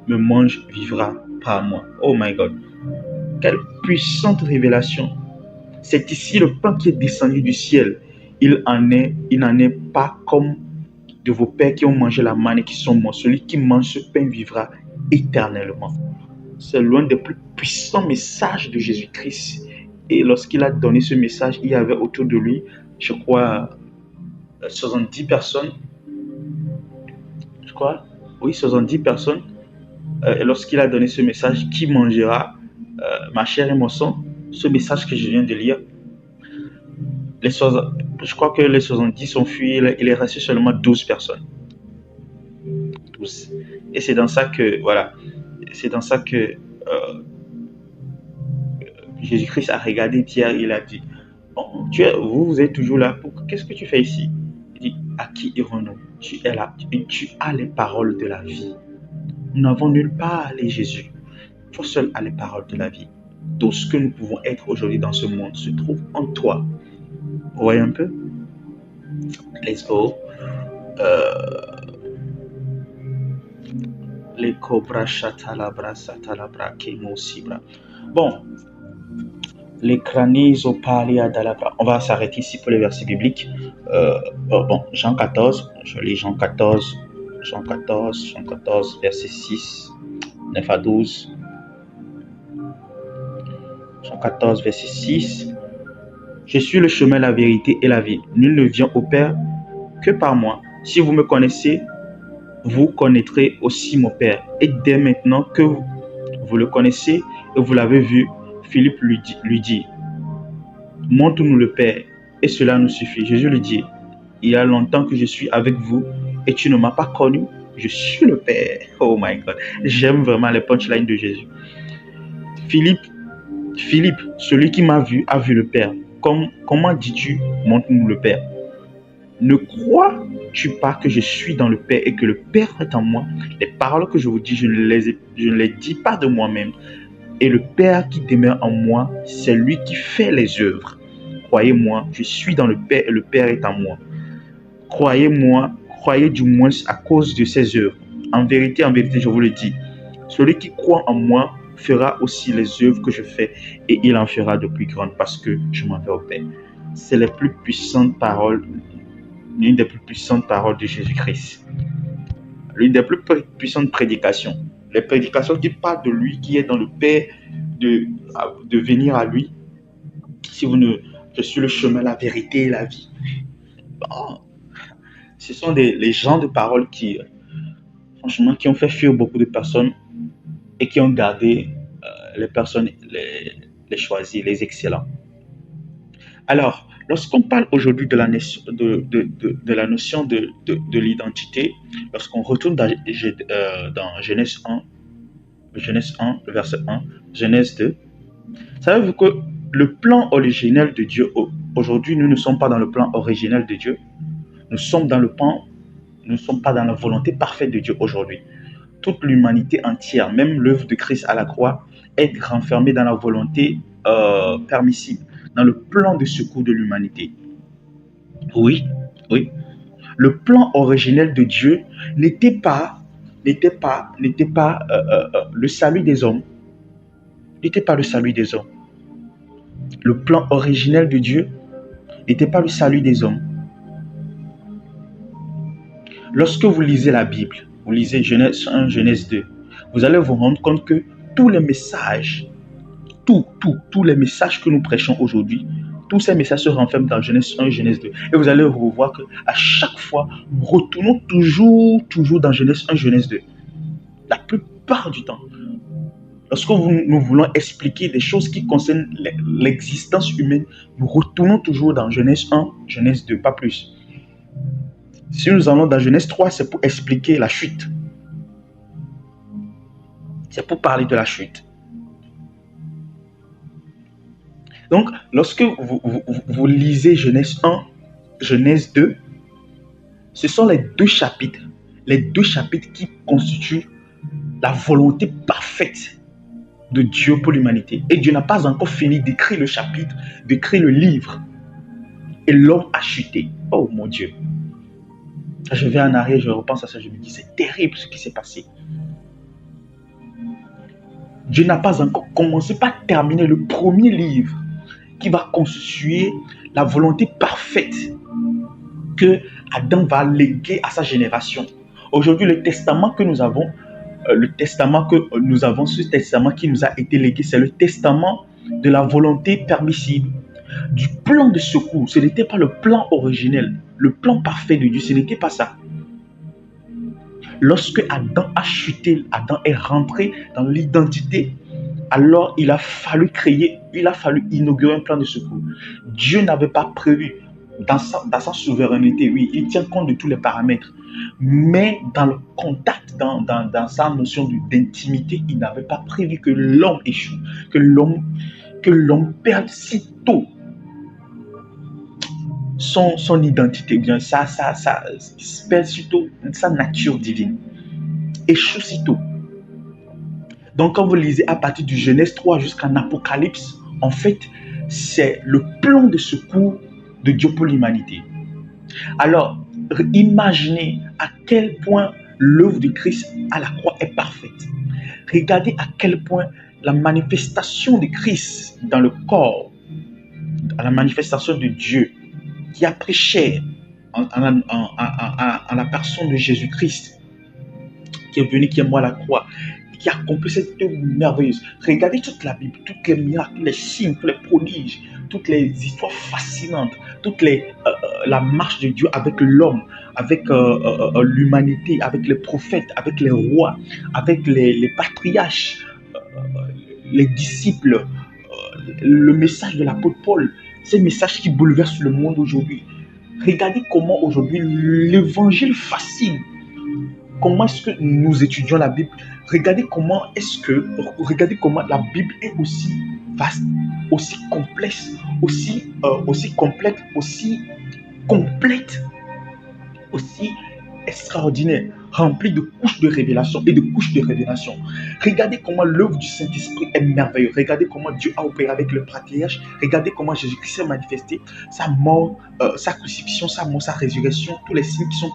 Speaker 1: me mange vivra par moi. Oh my God. Quelle puissante révélation. C'est ici le pain qui est descendu du ciel. Il n'en est pas comme de vos pères qui ont mangé la manne et qui sont morts. Celui qui mange ce pain vivra éternellement. C'est l'un des plus puissants messages de Jésus-Christ. Et lorsqu'il a donné ce message, il y avait autour de lui, je crois, 70 personnes. Je crois, oui, 70 personnes. Et lorsqu'il a donné ce message, qui mangera ma chair et mon sang, ce message que je viens de lire, je crois que les 70 ont fui, il est resté seulement 12 personnes. 12. Et c'est dans ça que, voilà, Jésus-Christ a regardé Pierre, il a dit, bon, vous êtes toujours là, qu'est-ce que tu fais ici? Il dit, à qui irons-nous? Tu es là et tu as les paroles de la vie. Nous n'avons nulle part à aller, Jésus. Toi seul as les paroles de la vie. Tout ce que nous pouvons être aujourd'hui dans ce monde se trouve en toi. Vous voyez un peu? Let's go. Les cobras chatalabra satalabra kemosibra. Bon. Les cranies palia dalabra. On va s'arrêter ici pour les versets bibliques. Bon, Jean 14. Je lis Jean 14, verset 6, 9 à 12. Jean 14, verset 6. Je suis le chemin, la vérité et la vie. Nul ne vient au Père que par moi. Si vous me connaissez, vous connaîtrez aussi mon Père. Et dès maintenant que vous le connaissez et vous l'avez vu, Philippe lui dit, montre-nous le Père et cela nous suffit. Jésus lui dit, il y a longtemps que je suis avec vous et tu ne m'as pas connu. Je suis le Père. Oh my God. J'aime vraiment les punchlines de Jésus. Philippe, celui qui m'a vu a vu le Père. Comment dis-tu, montre-nous le Père? Ne crois-tu pas que je suis dans le Père et que le Père est en moi? Les paroles que je vous dis, je ne les dis pas de moi-même. Et le Père qui demeure en moi, c'est lui qui fait les œuvres. Croyez-moi, je suis dans le Père et le Père est en moi. Croyez-moi, croyez du moins à cause de ses œuvres. En vérité, je vous le dis, celui qui croit en moi fera aussi les œuvres que je fais et il en fera de plus grandes parce que je m'en vais au Père. C'est les plus puissantes paroles, l'une des plus puissantes paroles de Jésus-Christ. L'une des plus puissantes prédications. Les prédications qui parlent de lui, qui est dans le Père, de venir à lui. Je suis le chemin, la vérité et la vie. Bon, ce sont les gens de parole qui, franchement, qui ont fait fuir beaucoup de personnes et qui ont gardé les personnes, les choisis, les excellents. Alors, lorsqu'on parle aujourd'hui de la, de la notion de l'identité, lorsqu'on retourne dans Genèse 1, le verset 1, Genèse 2, savez-vous que le plan originel de Dieu, aujourd'hui, nous ne sommes pas dans le plan originel de Dieu, nous sommes dans le plan, nous ne sommes pas dans la volonté parfaite de Dieu aujourd'hui. Toute l'humanité entière, même l'œuvre de Christ à la croix, est renfermée dans la volonté permissible, dans le plan de secours de l'humanité. Oui, oui. Le plan originel de Dieu n'était pas le salut des hommes. N'était pas le salut des hommes. Le plan originel de Dieu n'était pas le salut des hommes. Lorsque vous lisez la Bible, vous lisez Genèse 1, Genèse 2, vous allez vous rendre compte que tous les messages, tous les messages que nous prêchons aujourd'hui, tous ces messages se renferment dans Genèse 1 et Genèse 2. Et vous allez revoir qu'à chaque fois, nous retournons toujours dans Genèse 1 et Genèse 2. La plupart du temps. Lorsque nous voulons expliquer des choses qui concernent l'existence humaine, nous retournons toujours dans Genèse 1, Genèse 2, pas plus. Si nous allons dans Genèse 3, c'est pour expliquer la chute. C'est pour parler de la chute. Donc, lorsque vous lisez Genèse 1, Genèse 2, ce sont les deux chapitres qui constituent la volonté parfaite de Dieu pour l'humanité. Et Dieu n'a pas encore fini d'écrire le chapitre, d'écrire le livre. Et l'homme a chuté. Oh mon Dieu. Je vais en arrière, je repense à ça, je me dis, c'est terrible ce qui s'est passé. Dieu n'a pas encore commencé par terminer le premier livre qui va constituer la volonté parfaite que Adam va léguer à sa génération. Aujourd'hui, le testament que nous avons, ce testament qui nous a été légué, c'est le testament de la volonté permissible, du plan de secours. Ce n'était pas le plan originel, le plan parfait de Dieu, ce n'était pas ça. Lorsque Adam a chuté, Adam est rentré dans l'identité, alors il a fallu inaugurer un plan de secours. Dieu n'avait pas prévu, dans sa souveraineté, oui, il tient compte de tous les paramètres, mais dans le contact, dans sa notion d'intimité, il n'avait pas prévu que l'homme échoue, que l'homme perde si tôt son identité, bien ça perd si tôt sa nature divine, échoue si tôt. Donc, quand vous lisez à partir du Genèse 3 jusqu'en Apocalypse, en fait, c'est le plan de secours de Dieu pour l'humanité. Alors, imaginez à quel point l'œuvre de Christ à la croix est parfaite. Regardez à quel point la manifestation de Christ dans le corps, la manifestation de Dieu qui a pris chair en la personne de Jésus-Christ, qui est venu, qui est mort à la croix, qui a accompli cette œuvre merveilleuse. Regardez toute la Bible, tous les miracles, tous les signes, tous les prodiges, toutes les histoires fascinantes, la marche de Dieu avec l'homme, avec l'humanité, avec les prophètes, avec les rois, avec les patriarches, les disciples, le message de l'apôtre Paul, ces messages qui bouleversent le monde aujourd'hui. Regardez comment aujourd'hui l'évangile fascine. Comment est-ce que nous étudions la Bible? Regardez comment la Bible est aussi vaste, aussi complexe, aussi complète, aussi complète, aussi extraordinaire, remplie de couches de révélation et de couches de révélation. Regardez comment l'œuvre du Saint-Esprit est merveilleuse. Regardez comment Dieu a opéré avec le patriarche. Regardez comment Jésus-Christ s'est manifesté, sa mort, sa crucifixion, sa mort, sa résurrection, tous les signes qui sont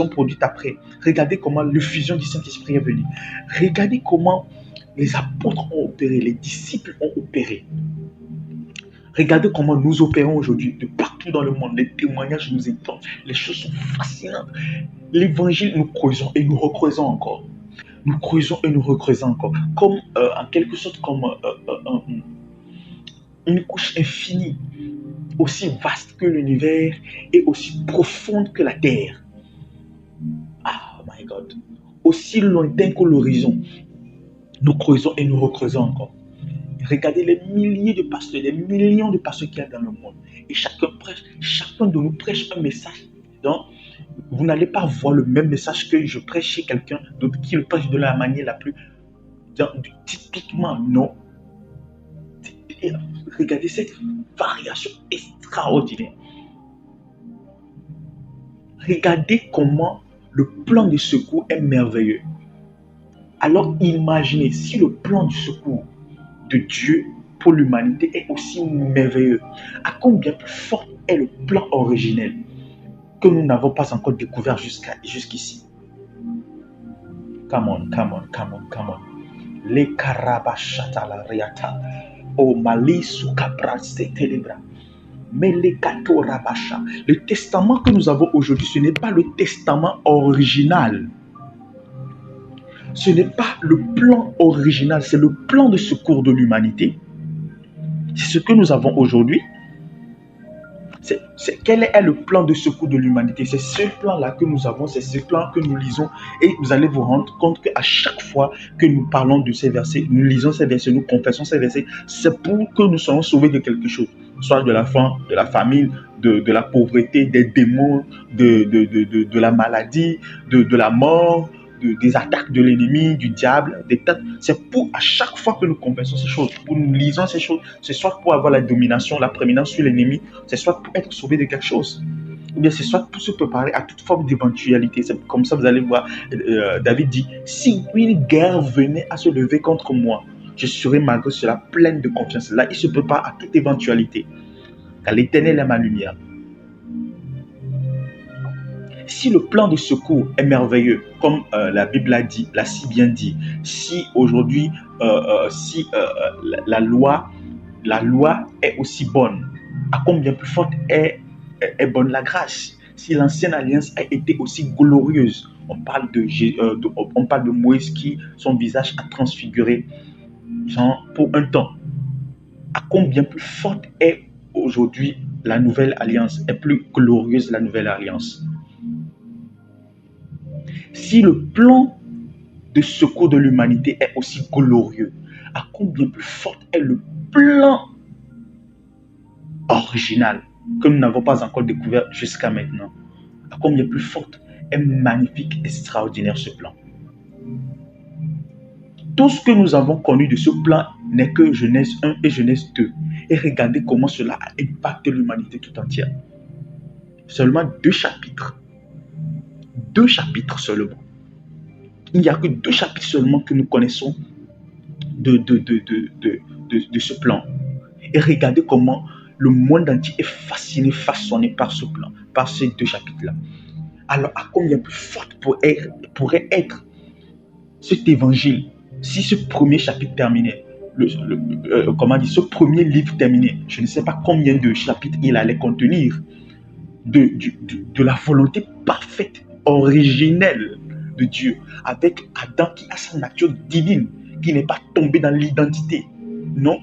Speaker 1: produits après. Regardez comment l'effusion du Saint-Esprit est venue. Regardez comment les apôtres ont opéré, les disciples ont opéré. Regardez comment nous opérons aujourd'hui de partout dans le monde. Les témoignages nous étonnent. Les choses sont fascinantes. L'évangile, nous creusons et nous recreusons encore. Nous creusons et nous recreusons encore. Comme, en quelque sorte, comme une couche infinie, aussi vaste que l'univers et aussi profonde que la terre. Oh my God. Aussi lointain que l'horizon. Nous creusons et nous recreusons encore. Regardez les milliers de pasteurs, les millions de pasteurs qu'il y a dans le monde. Et chacun de nous prêche un message. Donc, vous n'allez pas voir le même message que je prêche chez quelqu'un d'autre qui le prêche de la manière la plus typiquement, non. Et regardez cette variation extraordinaire. Regardez comment le plan de secours est merveilleux. Alors imaginez si le plan du secours de Dieu pour l'humanité est aussi merveilleux. À combien plus fort est le plan originel que nous n'avons pas encore découvert jusqu'ici. Come on. Les karabashata la riata. O malisu kabraste telebra. Mais les kato rabasha. Le testament que nous avons aujourd'hui, ce n'est pas le testament original. Ce n'est pas le plan original, c'est le plan de secours de l'humanité. C'est ce que nous avons aujourd'hui. Quel est le plan de secours de l'humanité? C'est ce plan-là que nous avons, c'est ce plan que nous lisons. Et vous allez vous rendre compte qu'à chaque fois que nous parlons de ces versets, nous lisons ces versets, nous confessons ces versets, c'est pour que nous soyons sauvés de quelque chose. Soit de la faim, de la famine, de la pauvreté, des démons, de la maladie, de la mort, des attaques de l'ennemi, du diable, c'est pour à chaque fois que nous confessons ces choses, pour nous lisons ces choses, c'est soit pour avoir la domination, la prééminence sur l'ennemi, c'est soit pour être sauvé de quelque chose, ou bien c'est soit pour se préparer à toute forme d'éventualité. C'est comme ça, vous allez voir, David dit, si une guerre venait à se lever contre moi, je serai malgré cela pleine de confiance. Là, il se prépare à toute éventualité, car l'Éternel est ma lumière. Si le plan de secours est merveilleux, comme la Bible l'a si bien dit, si aujourd'hui, la loi est aussi bonne, à combien plus forte est bonne la grâce? Si l'ancienne alliance a été aussi glorieuse, on parle de Moïse qui, son visage a transfiguré, genre pour un temps. À combien plus forte est aujourd'hui la nouvelle alliance, est plus glorieuse la nouvelle alliance? Si le plan de secours de l'humanité est aussi glorieux, à combien plus fort est le plan original que nous n'avons pas encore découvert jusqu'à maintenant? À combien plus fort est magnifique, extraordinaire ce plan? Tout ce que nous avons connu de ce plan n'est que Genèse 1 et Genèse 2. Et regardez comment cela a impacté l'humanité tout entière. Seulement 2 chapitres. 2 chapitres seulement. Il n'y a que 2 chapitres seulement que nous connaissons de ce plan. Et regardez comment le monde entier est fasciné, façonné par ce plan, par ces 2 chapitres-là. Alors, à combien plus forte pourrait être cet évangile si ce premier chapitre terminait, ce premier livre terminait? Je ne sais pas combien de chapitres il allait contenir de la volonté parfaite, originelle de Dieu, avec Adam qui a sa nature divine, qui n'est pas tombé dans l'identité, non,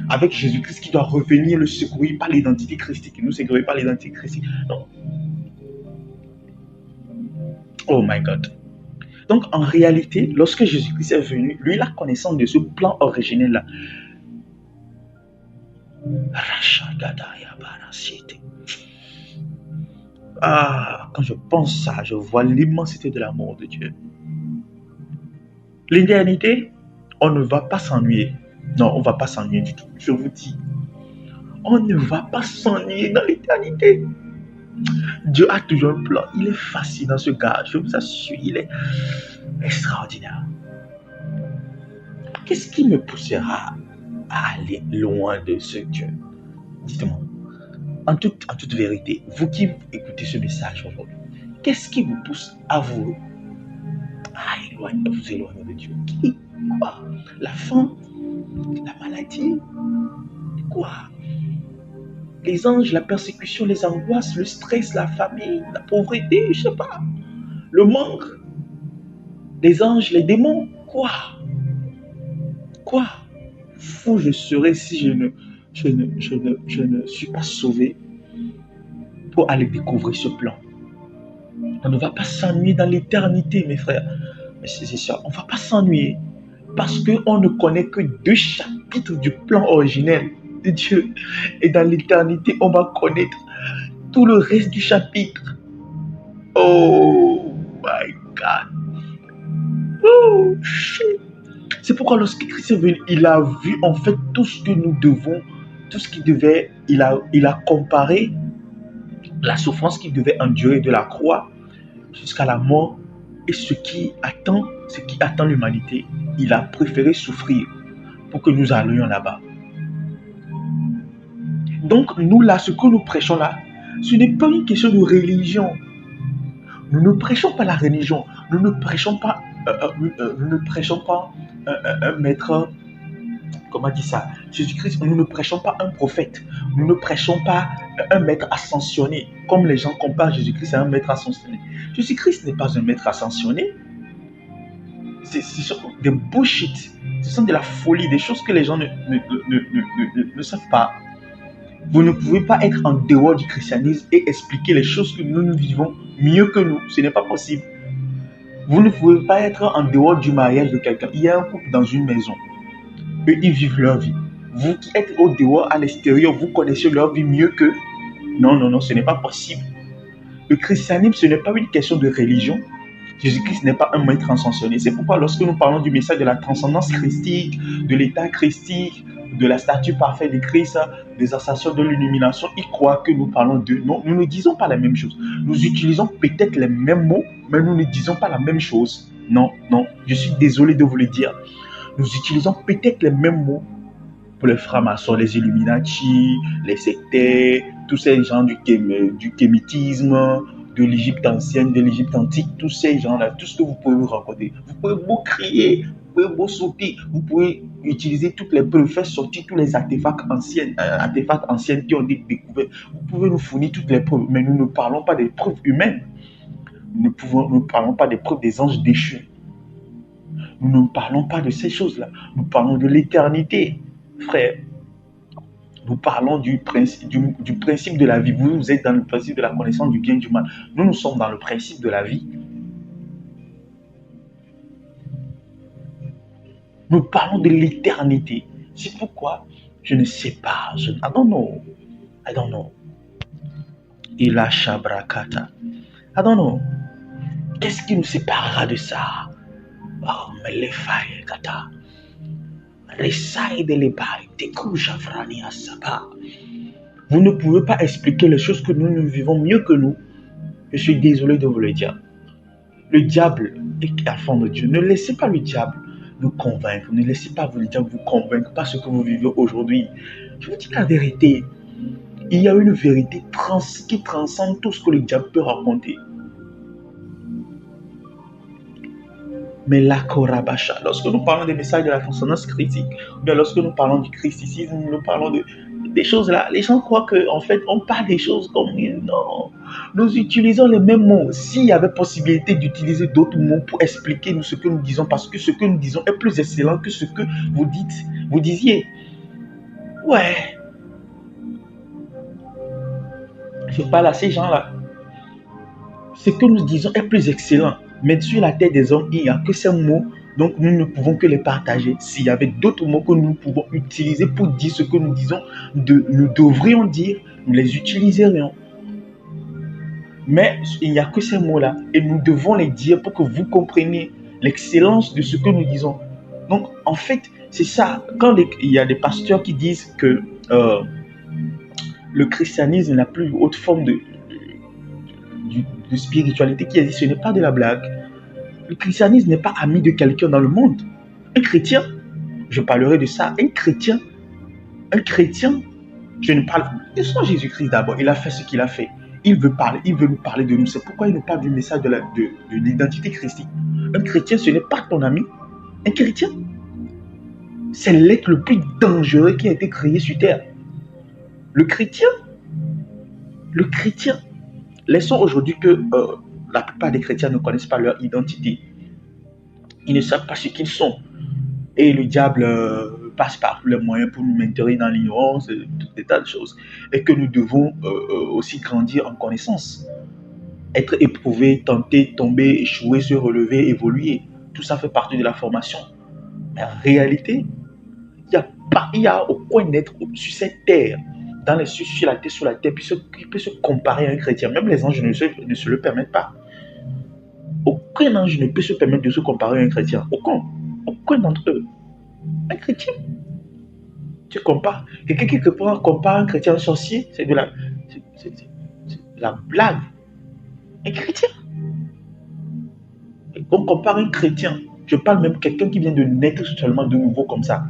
Speaker 1: avec Jésus-Christ qui doit revenir le secourir par l'identité christique, nous secourir par l'identité christique, non. Oh my God. Donc en réalité, lorsque Jésus-Christ est venu, lui, la connaissance de ce plan originel-là, quand je pense ça, je vois l'immensité de l'amour de Dieu. L'éternité, on ne va pas s'ennuyer. Non, on ne va pas s'ennuyer du tout. Je vous dis, on ne va pas s'ennuyer dans l'éternité. Dieu a toujours un plan. Il est fascinant, ce gars. Je vous assure, il est extraordinaire. Qu'est-ce qui me poussera à aller loin de ce Dieu? Dites-moi. En toute vérité, vous qui écoutez ce message aujourd'hui, qu'est-ce qui vous pousse à vous éloigner de Dieu? Quoi? La faim? La maladie? Quoi? Les anges, la persécution, les angoisses, le stress, la famine, la pauvreté, je sais pas. Le manque. Les anges, les démons. Quoi? Fou je serais si je ne suis pas sauvé pour aller découvrir ce plan. On ne va pas s'ennuyer dans l'éternité, mes frères. Mais c'est ça, on ne va pas s'ennuyer. Parce qu'on ne connaît que 2 chapitres du plan originel de Dieu. Et dans l'éternité, on va connaître tout le reste du chapitre. Oh my God. Oh, shit. C'est pourquoi lorsque Christ est venu, il a vu en fait tout ce que nous devons, tout ce qu'il devait, il a comparé la souffrance qu'il devait endurer de la croix jusqu'à la mort et ce qui attend l'humanité. Il a préféré souffrir pour que nous allions là-bas. Donc nous là, ce que nous prêchons là, ce n'est pas une question de religion. Nous ne prêchons pas la religion. Nous ne prêchons pas un maître. Comment dit ça? Jésus-Christ, nous ne prêchons pas un prophète. Nous ne prêchons pas un maître ascensionné. Comme les gens comparent Jésus-Christ à un maître ascensionné. Jésus-Christ n'est pas un maître ascensionné. Ce sont des bullshit. Ce sont de la folie, des choses que les gens ne savent pas. Vous ne pouvez pas être en dehors du christianisme et expliquer les choses que nous vivons mieux que nous. Ce n'est pas possible. Vous ne pouvez pas être en dehors du mariage de quelqu'un. Il y a un couple dans une maison. Eux, ils vivent leur vie. Vous qui êtes au dehors, à l'extérieur, vous connaissez leur vie mieux qu'eux. Non, ce n'est pas possible. Le christianisme, ce n'est pas une question de religion. Jésus-Christ n'est pas un maître ascensionné. C'est pourquoi lorsque nous parlons du message de la transcendance christique, de l'état christique, de la statue parfaite de Christ, des ascensions de l'illumination, ils croient que nous parlons d'eux. Non, nous ne disons pas la même chose. Nous utilisons peut-être les mêmes mots, mais nous ne disons pas la même chose. Non, je suis désolé de vous le dire. Nous utilisons peut-être les mêmes mots pour les francs-maçons, les Illuminati, les sectaires, tous ces gens du kémitisme, de l'Égypte ancienne, de l'Égypte antique, tous ces gens-là, tout ce que vous pouvez vous rencontrer. Vous pouvez beau crier, vous pouvez beau sauter, vous pouvez utiliser toutes les preuves, faire sortir tous les artefacts anciens qui ont été découverts. Vous pouvez nous fournir toutes les preuves, mais nous ne parlons pas des preuves humaines. Nous ne parlons pas des preuves des anges déchus. Nous ne parlons pas de ces choses-là. Nous parlons de l'éternité, frère. Nous parlons du principe de la vie. Vous êtes dans le principe de la connaissance du bien et du mal. Nous sommes dans le principe de la vie. Nous parlons de l'éternité. C'est pourquoi je ne sais pas. I don't know. Ila Shabrakata. I don't know. Qu'est-ce qui nous séparera de ça? Oh, mais les failles, Kata. Vous ne pouvez pas expliquer les choses que nous vivons mieux que nous. Je suis désolé de vous le dire. Le diable est enfant de Dieu. Ne laissez pas le diable vous convaincre. Ne laissez pas le diable vous convaincre par ce que vous vivez aujourd'hui. Je vous dis la vérité. Il y a une vérité qui transcende tout ce que le diable peut raconter. Mais la Korabasha, lorsque nous parlons des messages de la transcendance critique, ou bien lorsque nous parlons du christicisme, nous parlons des choses là, les gens croient qu'en fait, on parle des choses comme non. Nous utilisons les mêmes mots. S'il y avait possibilité d'utiliser d'autres mots pour expliquer ce que nous disons, parce que ce que nous disons est plus excellent que ce que vous disiez. Ouais. Je parle à ces gens-là. Ce que nous disons est plus excellent. Mais sur la terre des hommes, il n'y a que ces mots, donc nous ne pouvons que les partager. S'il y avait d'autres mots que nous pouvons utiliser pour dire ce que nous disons, nous devrions dire, nous les utiliserions. Mais il n'y a que ces mots-là, et nous devons les dire pour que vous compreniez l'excellence de ce que nous disons. Donc, en fait, c'est ça. Quand il y a des pasteurs qui disent que le christianisme est la plus haute forme de spiritualité qui existe, ce n'est pas de la blague. Le christianisme n'est pas ami de quelqu'un dans le monde. Un chrétien, je parlerai de ça, un chrétien, je ne parle pas. Laissons Jésus-Christ d'abord, il a fait ce qu'il a fait. Il veut nous parler de nous. C'est pourquoi il nous parle du message de l'identité christique. Un chrétien, ce n'est pas ton ami. Un chrétien, c'est l'être le plus dangereux qui a été créé sur terre. Le chrétien, laissons aujourd'hui que la plupart des chrétiens ne connaissent pas leur identité. Ils ne savent pas ce qu'ils sont. Et le diable passe par tous les moyens pour nous maintenir dans l'ignorance, tout des tas de choses. Et que nous devons aussi grandir en connaissance. Être éprouvé, tenter, tomber, échouer, se relever, évoluer. Tout ça fait partie de la formation. Mais en réalité, il y a aucun être sur cette terre, dans les cieux, sur la terre, sous la terre, qui peut se comparer à un chrétien. Même les anges ne se le permettent pas. Aucun ange ne peut se permettre de se comparer à un chrétien. Aucun d'entre eux. Un chrétien. Tu compares. Quelqu'un qui compare un chrétien à un sorcier, c'est de la blague. Un chrétien. Et on compare un chrétien. Je parle même de quelqu'un qui vient de naître seulement de nouveau comme ça.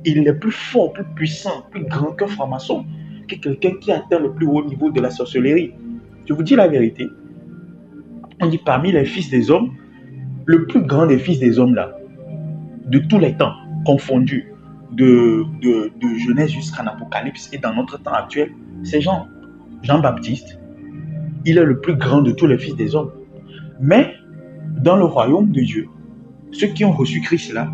Speaker 1: Il est plus fort, plus puissant, plus grand qu'un franc-maçon, que quelqu'un qui atteint le plus haut niveau de la sorcellerie. Je vous dis la vérité. On dit parmi les fils des hommes, le plus grand des fils des hommes là, de tous les temps, confondus, de Genèse jusqu'en Apocalypse et dans notre temps actuel, c'est Jean-Baptiste. Il est le plus grand de tous les fils des hommes. Mais dans le royaume de Dieu, ceux qui ont reçu Christ là,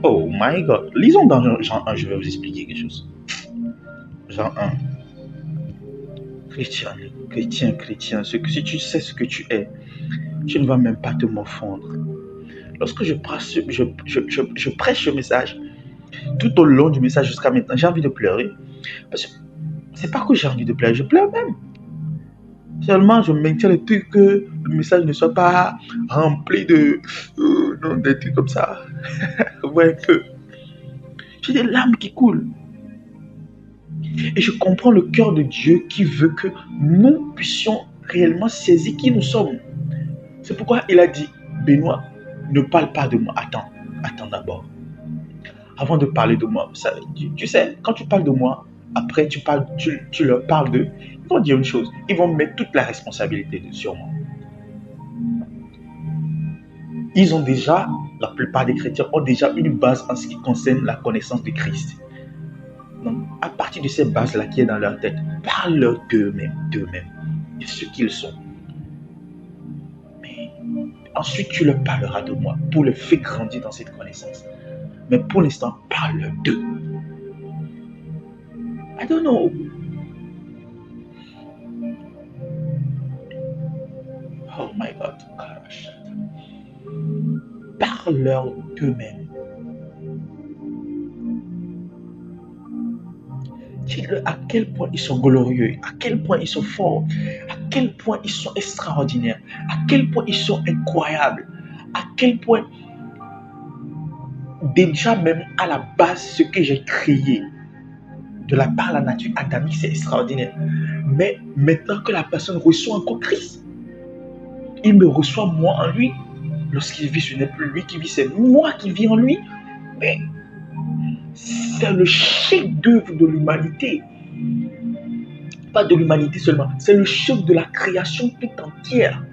Speaker 1: oh my God, lisons dans Jean 1, je vais vous expliquer quelque chose. Jean 1. Chrétien, si tu sais ce que tu es, tu ne vas même pas te morfondre. Lorsque je prêche ce message, tout au long du message jusqu'à maintenant, j'ai envie de pleurer. Parce que c'est pas que j'ai envie de pleurer, je pleure même. Seulement, je maintiens le truc que le message ne soit pas rempli de des trucs comme ça. Ouais, un peu. J'ai des larmes qui coulent. Et je comprends le cœur de Dieu qui veut que nous puissions réellement saisir qui nous sommes. C'est pourquoi il a dit, Benoît, ne parle pas de moi. Attends d'abord. Avant de parler de moi, tu sais, quand tu parles de moi, après tu leur parles d'eux, ils vont dire une chose, ils vont mettre toute la responsabilité sur moi. Ils ont déjà, la plupart des chrétiens ont déjà une base en ce qui concerne la connaissance de Christ. Donc, à partir de cette base-là qui est dans leur tête, parle-leur d'eux-mêmes, de ce qu'ils sont. Mais ensuite, tu leur parleras de moi pour les faire grandir dans cette connaissance. Mais pour l'instant, parle d'eux. I don't know. Oh my God. Parle-leur d'eux-mêmes. Dis-leur à quel point ils sont glorieux, à quel point ils sont forts, à quel point ils sont extraordinaires, à quel point ils sont incroyables, à quel point déjà même à la base ce que j'ai créé de la part de la nature adamique, c'est extraordinaire. Mais maintenant que la personne reçoit encore Christ, il me reçoit moi en lui. Lorsqu'il vit, ce n'est plus lui qui vit, c'est moi qui vis en lui. Mais c'est le chef-d'œuvre de l'humanité. Pas de l'humanité seulement, c'est le chef de la création tout entière.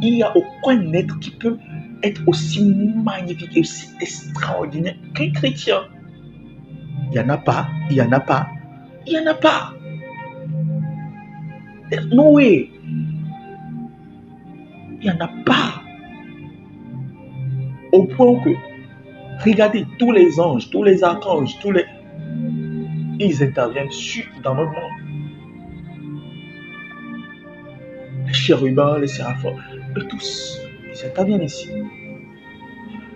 Speaker 1: Il n'y a aucun être qui peut être aussi magnifique et aussi extraordinaire qu'un chrétien. Il n'y en a pas. There's no way. Il n'y en a pas. Au point que, regardez, tous les anges, tous les archanges, ils interviennent dans notre monde. Les chérubins, les séraphins, eux tous, ils interviennent ici.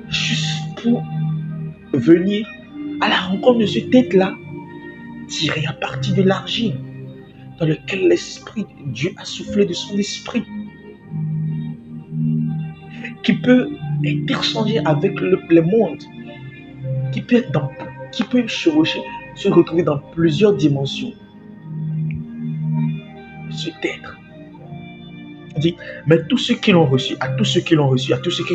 Speaker 1: Juste pour venir à la rencontre de ce tête-là, tiré à partir de l'argile, dans lequel l'Esprit de Dieu a soufflé de son esprit, qui peut interchanger avec le monde, qui peut chevaucher, se retrouver dans plusieurs dimensions. Cet être. Dit, mais tous ceux qui l'ont reçu, à tous ceux qui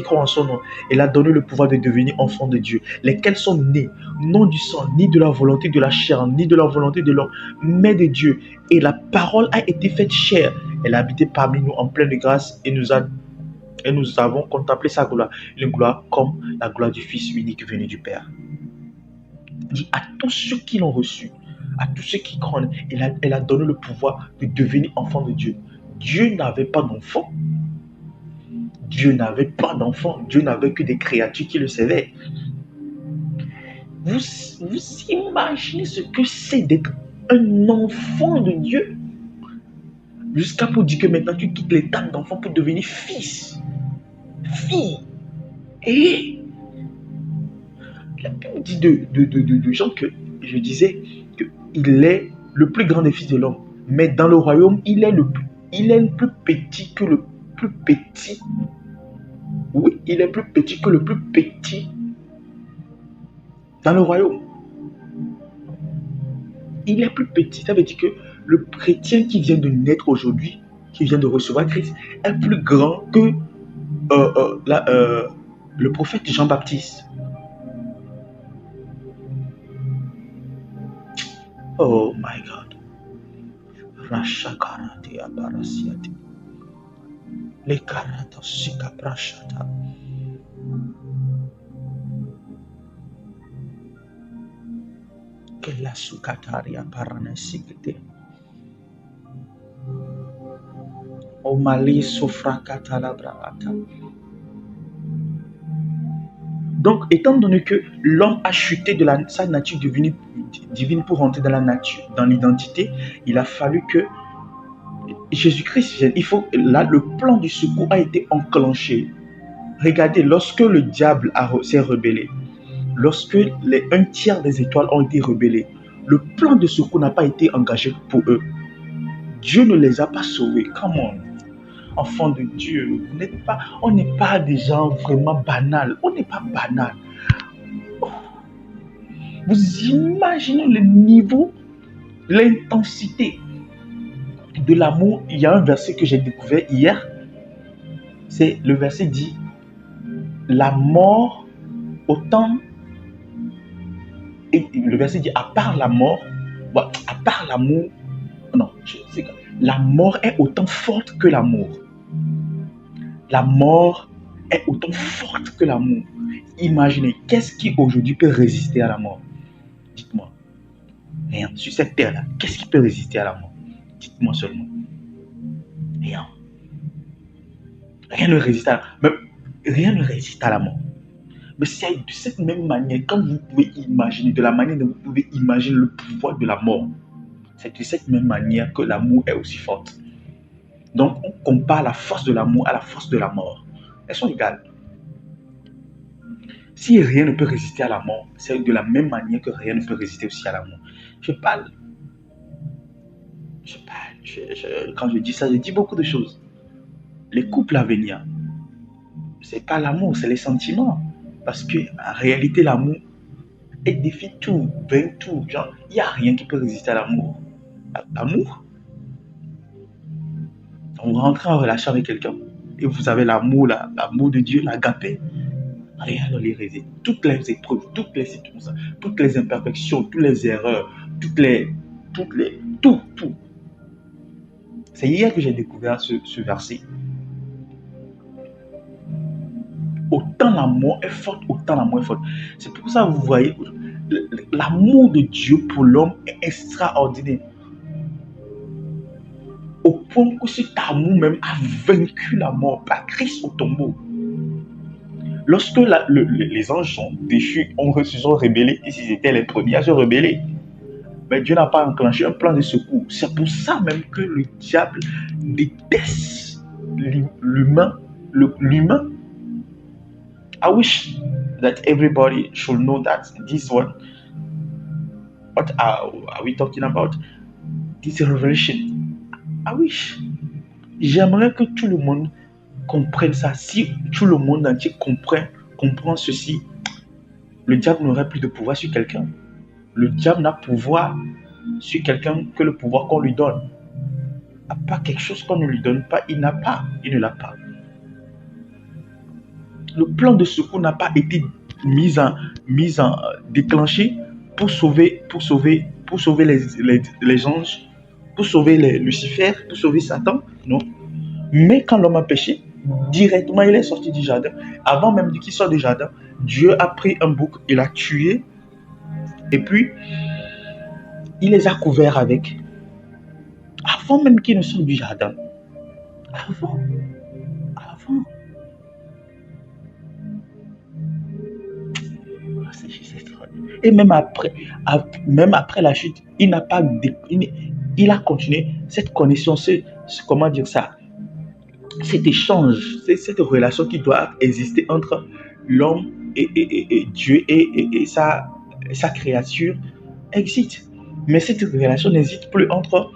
Speaker 1: croient en son nom, il a donné le pouvoir de devenir enfants de Dieu, lesquels sont nés, non du sang, ni de la volonté de la chair, ni de la volonté de l'homme, mais de Dieu. Et la parole a été faite chair. Elle a habité parmi nous en pleine grâce et nous avons contemplé sa gloire, une gloire comme la gloire du Fils unique venu du Père. Dit, à tous ceux qui l'ont reçu, à tous ceux qui croient, elle a donné le pouvoir de devenir enfants de Dieu. Dieu n'avait pas d'enfant. Dieu n'avait que des créatures qui le servaient. Vous imaginez ce que c'est d'être un enfant de Dieu? Jusqu'à pour dire que maintenant tu quittes l'état d'enfant pour devenir fils. Fille. Et On dit de Jean que je disais qu'il est le plus grand des fils de l'homme. Mais dans le royaume, il est le plus petit que le plus petit. Oui, il est plus petit que le plus petit dans le royaume. Il est plus petit. Ça veut dire que le chrétien qui vient de naître aujourd'hui, qui vient de recevoir Christ, est plus grand que le prophète Jean-Baptiste. Oh my God. Rashakarate abarasiate. Le karata sika brashata. Que la sukataria paranasikete. O mali sofrakata la braata. Donc, étant donné que l'homme a chuté de sa nature divine pour rentrer dans la nature, dans l'identité, il a fallu que Jésus-Christ vienne. Là, le plan du secours a été enclenché. Regardez, lorsque le diable s'est rebellé, lorsque les 1/3 des étoiles ont été rebellées, le plan de secours n'a pas été engagé pour eux. Dieu ne les a pas sauvés. Come on. Enfants de Dieu, on n'est pas des gens vraiment banals. On n'est pas banal. Vous imaginez le niveau, l'intensité de l'amour. Il y a un verset que j'ai découvert hier. C'est le verset dit, la mort autant. Et le verset dit, à part la mort, à part l'amour, non, la mort est autant forte que l'amour. La mort est autant forte que l'amour. Imaginez, qu'est-ce qui aujourd'hui peut résister à la mort? Dites-moi. Rien. Sur cette terre-là, qu'est-ce qui peut résister à la mort? Dites-moi seulement. Rien. Rien ne résiste à la mort. Mais c'est de cette même manière, quand vous pouvez imaginer, de la manière dont vous pouvez imaginer le pouvoir de la mort, c'est de cette même manière que l'amour est aussi forte. Donc, on compare la force de l'amour à la force de la mort. Elles sont égales. Si rien ne peut résister à la mort, c'est de la même manière que rien ne peut résister aussi à l'amour. Quand je dis ça, je dis beaucoup de choses. Les couples à venir, c'est pas l'amour, c'est les sentiments. Parce que en réalité, l'amour défie tout, vainc tout. Genre, il n'y a rien qui peut résister à l'amour. L'amour, vous rentrez en relation avec quelqu'un et vous avez l'amour de Dieu, l'agapé. Rien ne les résiste. Toutes les épreuves, toutes les situations, toutes les imperfections, toutes les erreurs, tout. C'est hier que j'ai découvert ce verset. Autant l'amour est fort, autant l'amour est fort. C'est pour ça que vous voyez, l'amour de Dieu pour l'homme est extraordinaire. Au point que cet amour même a vaincu la mort par Christ au tombeau. Lorsque les anges sont déchus, se sont rebellés, et s'ils étaient les premiers à se rebeller, mais Dieu n'a pas enclenché un plan de secours. C'est pour ça même que le diable déteste l'humain. I wish that everybody should know that this one. What are we talking about? This revelation. I wish. J'aimerais que tout le monde comprenne ça. Si tout le monde entier comprend ceci, le diable n'aurait plus de pouvoir sur quelqu'un. Le diable n'a pouvoir sur quelqu'un que le pouvoir qu'on lui donne. À part quelque chose qu'on ne lui donne pas, il ne l'a pas. Le plan de secours n'a pas été déclenché pour sauver les anges, pour sauver Lucifer, pour sauver Satan, non. Mais quand l'homme a péché, directement il est sorti du jardin. Avant même qu'il sorte du jardin, Dieu a pris un bouc, il a tué, et puis il les a couverts avec. Avant même qu'il ne sorte du jardin. Avant. Et même après la chute, il a continué cette connaissance, comment dire ça, cet échange, cette relation qui doit exister entre l'homme et Dieu et sa créature existent. Mais cette relation n'existe plus entre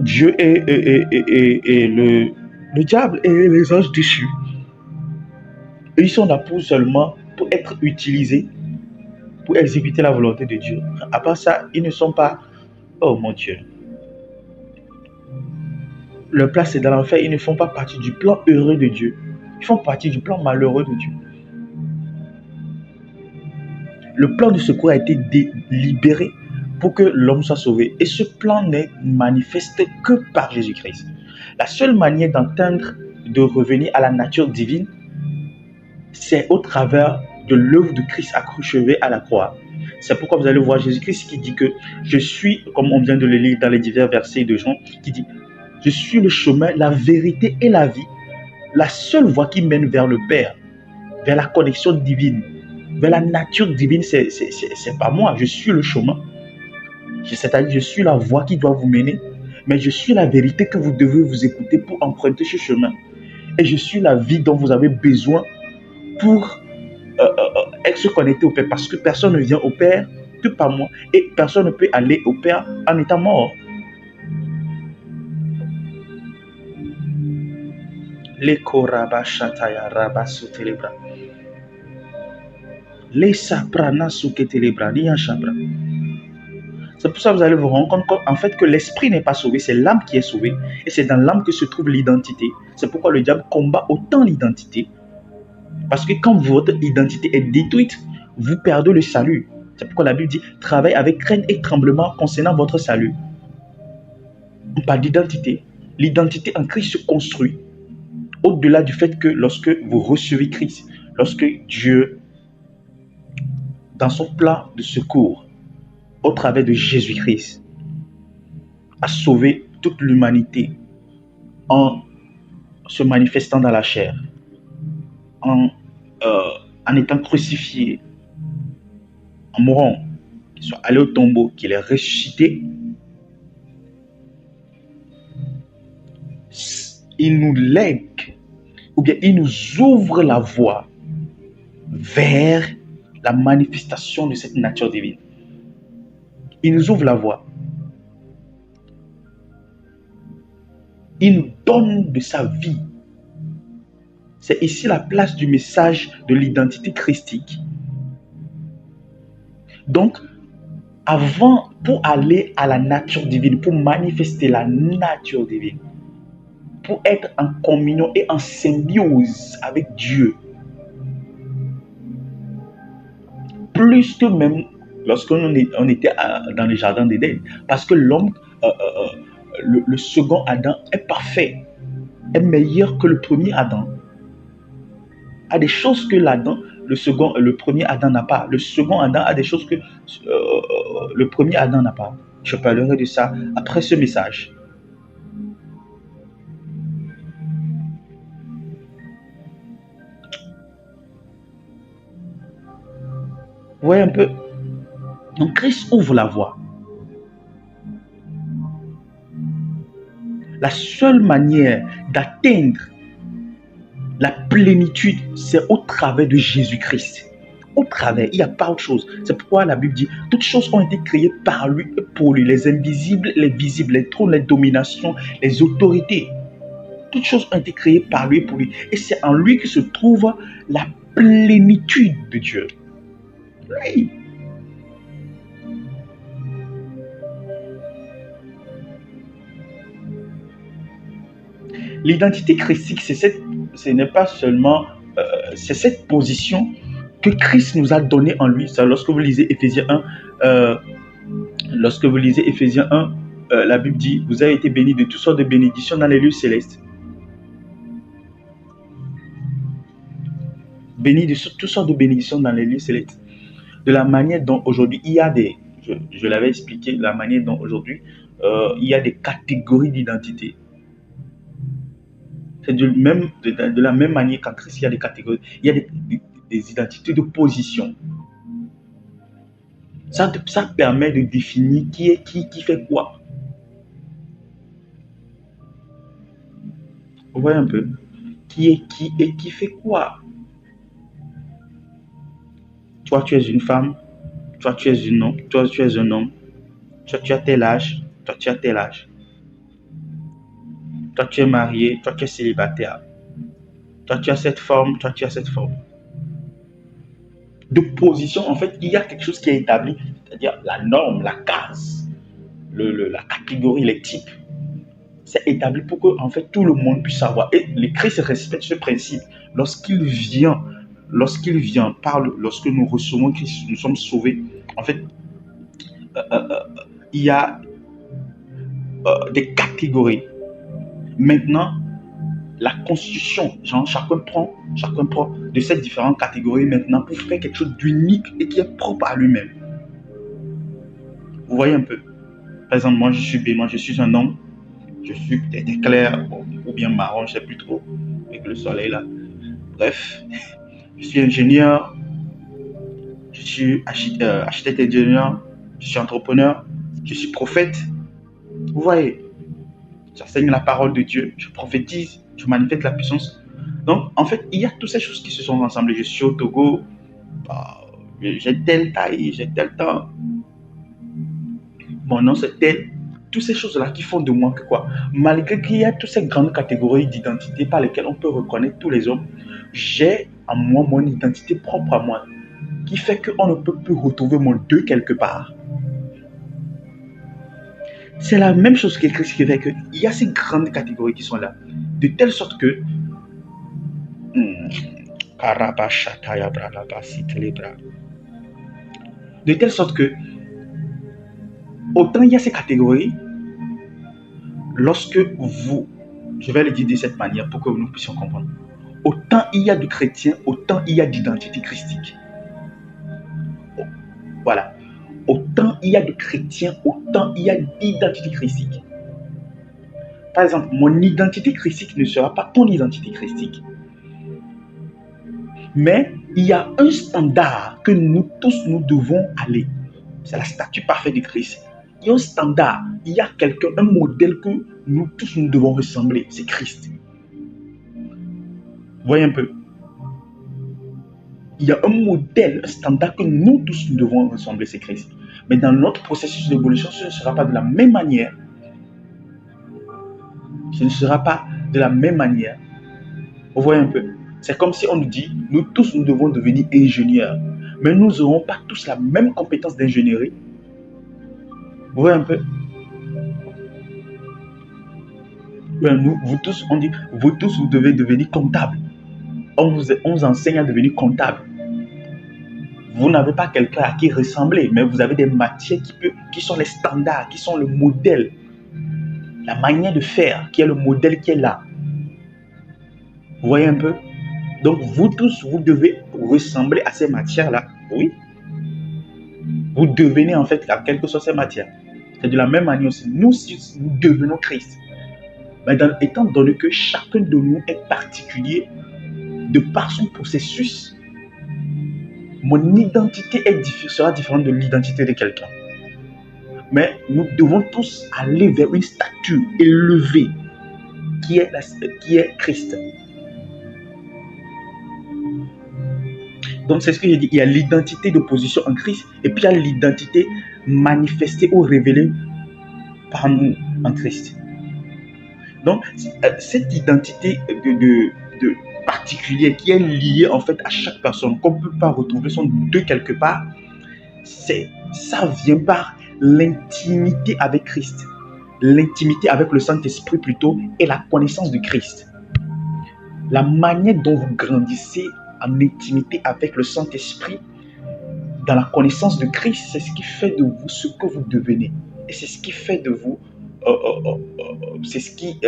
Speaker 1: Dieu et le diable et les anges déchus. Ils sont là pour seulement pour être utilisés pour exécuter la volonté de Dieu. À part ça, ils ne sont pas, oh mon Dieu, leur place est dans l'enfer, ils ne font pas partie du plan heureux de Dieu. Ils font partie du plan malheureux de Dieu. Le plan de secours a été libéré pour que l'homme soit sauvé. Et ce plan n'est manifesté que par Jésus-Christ. La seule manière d'entendre, de revenir à la nature divine, c'est au travers de l'œuvre de Christ accroché à la croix. C'est pourquoi vous allez voir Jésus-Christ qui dit que je suis, comme on vient de le lire dans les divers versets de Jean, qui dit je suis le chemin, la vérité et la vie. La seule voie qui mène vers le Père, vers la connexion divine, vers la nature divine, c'est pas moi. Je suis le chemin. C'est-à-dire, je suis la voie qui doit vous mener, mais je suis la vérité que vous devez vous écouter pour emprunter ce chemin. Et je suis la vie dont vous avez besoin pour être connecté au Père. Parce que personne ne vient au Père que par moi. Et personne ne peut aller au Père en étant mort. Les koraba shataya raba sotelebra. Les saprana suketelebra. C'est pour ça que vous allez vous rendre compte qu'en fait que l'esprit n'est pas sauvé, c'est l'âme qui est sauvée. Et c'est dans l'âme que se trouve l'identité. C'est pourquoi le diable combat autant l'identité. Parce que quand votre identité est détruite, vous perdez le salut. C'est pourquoi la Bible dit « Travaille avec crainte et tremblement concernant votre salut ». On parle d'identité. L'identité en Christ se construit au-delà du fait que lorsque vous recevez Christ, lorsque Dieu, dans son plan de secours, au travers de Jésus-Christ, a sauvé toute l'humanité en se manifestant dans la chair, en étant crucifié, en mourant, qu'il soit allé au tombeau, qu'il est ressuscité. Il nous lègue, ou bien il nous ouvre la voie vers la manifestation de cette nature divine. Il nous ouvre la voie. Il nous donne de sa vie. C'est ici la place du message de l'identité christique. Donc, pour aller à la nature divine, pour manifester la nature divine, pour être en communion et en symbiose avec Dieu, plus que même lorsqu'on était dans le jardin d'Éden, parce que l'homme, le second Adam est parfait, est meilleur que le premier Adam, a des choses que le premier Adam n'a pas. Le second Adam a des choses que le premier Adam n'a pas. Je parlerai de ça après ce message. Vous voyez un peu? Donc Christ ouvre la voie. La seule manière d'atteindre la plénitude, c'est au travers de Jésus-Christ. Au travers, il n'y a pas autre chose. C'est pourquoi la Bible dit, toutes choses ont été créées par lui et pour lui. Les invisibles, les visibles, les trônes, les dominations, les autorités. Toutes choses ont été créées par lui et pour lui. Et c'est en lui que se trouve la plénitude de Dieu. Oui. L'identité christique, ce n'est pas seulement, c'est cette position que Christ nous a donnée en lui. Ça, lorsque vous lisez Éphésiens 1, la Bible dit, vous avez été bénis de toutes sortes de bénédictions dans les lieux célestes. Bénis de toutes sortes de bénédictions dans les lieux célestes. De la manière dont aujourd'hui, il y a des, je l'avais expliqué, la manière dont aujourd'hui, il y a des catégories d'identité. C'est de la même manière qu'en Christ, il y a des catégories, il y a des identités de position. Ça permet de définir qui est qui fait quoi. Vous voyez un peu? Qui est qui et qui fait quoi? Toi, tu es une femme. Toi, tu es un homme. Toi, tu es un homme. Toi, tu as tel âge. Toi, tu as tel âge. Toi, tu es marié. Toi, tu es célibataire. Toi, tu as cette forme. Toi, tu as cette forme. De position, en fait, il y a quelque chose qui est établi, c'est-à-dire la norme, la case, la catégorie, les types. C'est établi pour que en fait tout le monde puisse savoir. Et le Christ respecte ce principe. Lorsqu'il vient, lorsque nous recevons Christ, nous sommes sauvés. En fait, il y a des catégories. Maintenant, la constitution, genre chacun prend de ces différentes catégories maintenant pour faire quelque chose d'unique et qui est propre à lui-même. Vous voyez un peu. Par exemple, moi je suis Benoît, je suis un homme, je suis peut-être clair ou bien marron, je ne sais plus trop, avec le soleil là. Bref, je suis ingénieur, je suis architecte ingénieur, je suis entrepreneur, je suis prophète. Vous voyez, j'enseigne la parole de Dieu, je prophétise, je manifeste la puissance. Donc, en fait, il y a toutes ces choses qui se sont rassemblées. Je suis au Togo, j'ai telle taille, j'ai tel temps, mon nom c'est tel. Toutes ces choses-là qui font de moi que quoi. Malgré qu'il y a toutes ces grandes catégories d'identité par lesquelles on peut reconnaître tous les hommes, j'ai en moi mon identité propre à moi, qui fait qu'on ne peut plus retrouver mon deux quelque part. C'est la même chose que Christ qui fait qu'il y a ces grandes catégories qui sont là, de telle sorte que de telle sorte que autant il y a ces catégories, lorsque vous, je vais le dire de cette manière pour que nous puissions comprendre, autant il y a de chrétiens, autant il y a d'identité christique. Voilà. Autant il y a de chrétiens, autant il y a d'identité christique. Par exemple, mon identité christique ne sera pas ton identité christique. Mais il y a un standard que nous tous, nous devons aller. C'est la statue parfaite de Christ. Il y a un standard, il y a quelqu'un, un modèle que nous tous, nous devons ressembler. C'est Christ. Vous voyez un peu? Il y a un modèle, un standard que nous tous, nous devons ressembler, c'est Christ. Mais dans notre processus d'évolution, ce ne sera pas de la même manière. Ce ne sera pas de la même manière. Vous voyez un peu? C'est comme si on nous dit, nous tous, nous devons devenir ingénieurs. Mais nous n'aurons pas tous la même compétence d'ingénierie. Vous voyez un peu? Vous tous, on dit, vous tous, vous devez devenir comptable. On vous enseigne à devenir comptable. Vous n'avez pas quelqu'un à qui ressembler, mais vous avez des matières qui sont les standards, qui sont le modèle. La manière de faire, qui est le modèle qui est là. Vous voyez un peu? Donc, vous tous, vous devez ressembler à ces matières-là. Oui. Vous devenez en fait en quelque sorte ces matières. C'est de la même manière aussi. Nous devenons Christ. Mais étant donné que chacun de nous est particulier, de par son processus, mon identité sera différente de l'identité de quelqu'un. Mais nous devons tous aller vers une statue élevée qui est Christ. Donc c'est ce que j'ai dit, il y a l'identité de position en Christ et puis il y a l'identité manifestée ou révélée par nous en Christ. Donc cette identité de particulière qui est liée en fait à chaque personne, qu'on ne peut pas retrouver son de quelque part, ça vient par l'intimité avec Christ, l'intimité avec le Saint-Esprit plutôt et la connaissance de Christ. La manière dont vous grandissez en intimité avec le Saint-Esprit, dans la connaissance de Christ, c'est ce qui fait de vous ce que vous devenez. Et c'est ce qui fait de vous, c'est ce qui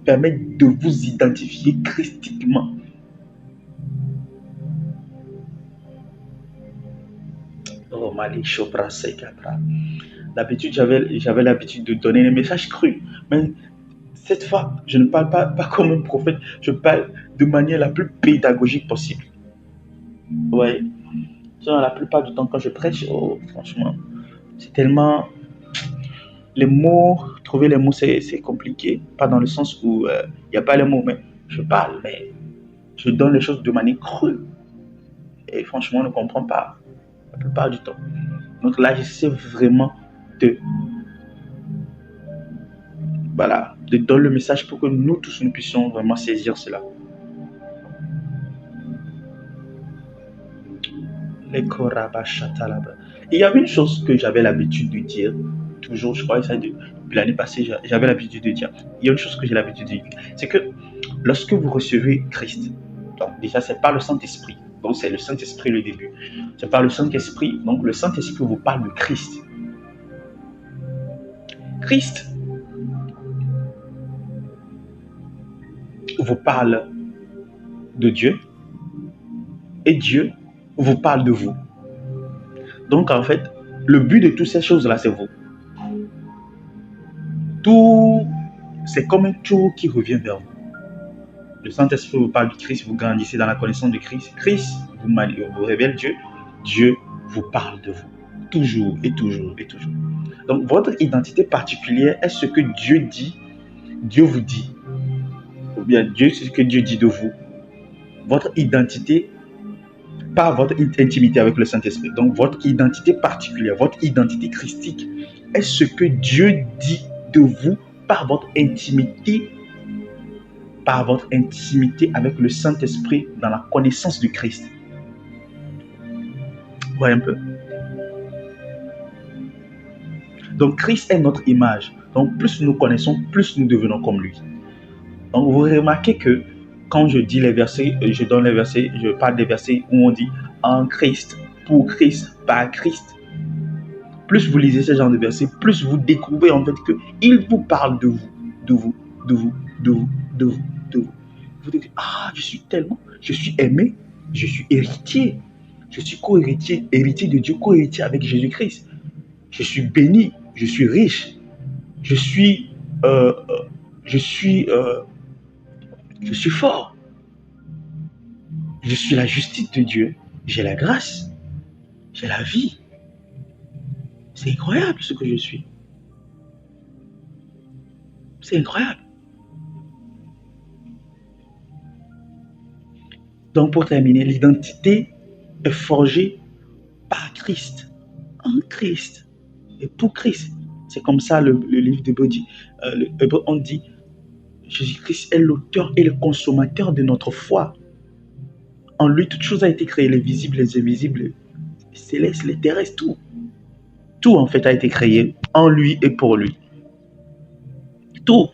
Speaker 1: permet de vous identifier christiquement. Oh, Mali Chopra Sekatra. D'habitude, j'avais l'habitude de donner les messages crus. Mais cette fois, je ne parle pas comme un prophète, je parle de manière la plus pédagogique possible. Ouais. La plupart du temps, quand je prêche, oh, franchement, c'est tellement. Les mots, trouver les mots, c'est compliqué. Pas dans le sens où il n'y a pas les mots, mais je parle, mais je donne les choses de manière crue. Et franchement, on ne comprend pas. la plupart du temps. Donc là, j'essaie vraiment de, voilà, de donner le message pour que nous tous, nous puissions vraiment saisir cela. Il y avait une chose que j'avais l'habitude de dire, toujours, je crois que ça depuis l'année passée, j'avais l'habitude de dire. Il y a une chose que j'ai l'habitude de dire, c'est que lorsque vous recevez Christ, donc déjà, c'est par le Saint-Esprit. Donc, c'est le Saint-Esprit le début. C'est par le Saint-Esprit. Donc, le Saint-Esprit vous parle de Christ. Christ vous parle de Dieu et Dieu vous parle de vous. Donc, en fait, le but de toutes ces choses-là, c'est vous. Tout, c'est comme un tour qui revient vers vous. Le Saint-Esprit vous parle de Christ, vous grandissez dans la connaissance de Christ. Christ vous révèle Dieu. Dieu vous parle de vous. Toujours et toujours et toujours. Donc, votre identité particulière est ce que Dieu dit, Dieu vous dit. Ou bien Dieu, c'est ce que Dieu dit de vous. Votre identité, pas votre intimité avec le Saint-Esprit. Donc, votre identité particulière, votre identité christique est ce que Dieu dit de vous par votre intimité avec le Saint-Esprit dans la connaissance de Christ. Vous voyez un peu? Donc, Christ est notre image. Donc, plus nous connaissons, plus nous devenons comme lui. Donc, vous remarquez que quand je dis les versets, je donne les versets, je parle des versets où on dit en Christ, pour Christ, par Christ. Plus vous lisez ce genre de versets, plus vous découvrez en fait qu'il vous parle de vous, de vous, de vous, de vous, de vous, de vous. Vous dites, ah, je suis aimé, je suis héritier, je suis co-héritier, héritier de Dieu, co-héritier avec Jésus-Christ. Je suis béni, je suis riche, je suis fort. Je suis la justice de Dieu. J'ai la grâce. J'ai la vie. C'est incroyable ce que je suis. C'est incroyable. Donc pour terminer, l'identité est forgée par Christ, en Christ et pour Christ. C'est comme ça le livre d'Hébreux dit. On dit Jésus-Christ est l'auteur et le consommateur de notre foi. En lui, toute chose a été créée, les visibles, les invisibles, les célestes, les terrestres, tout. Tout en fait a été créé en lui et pour lui. Tout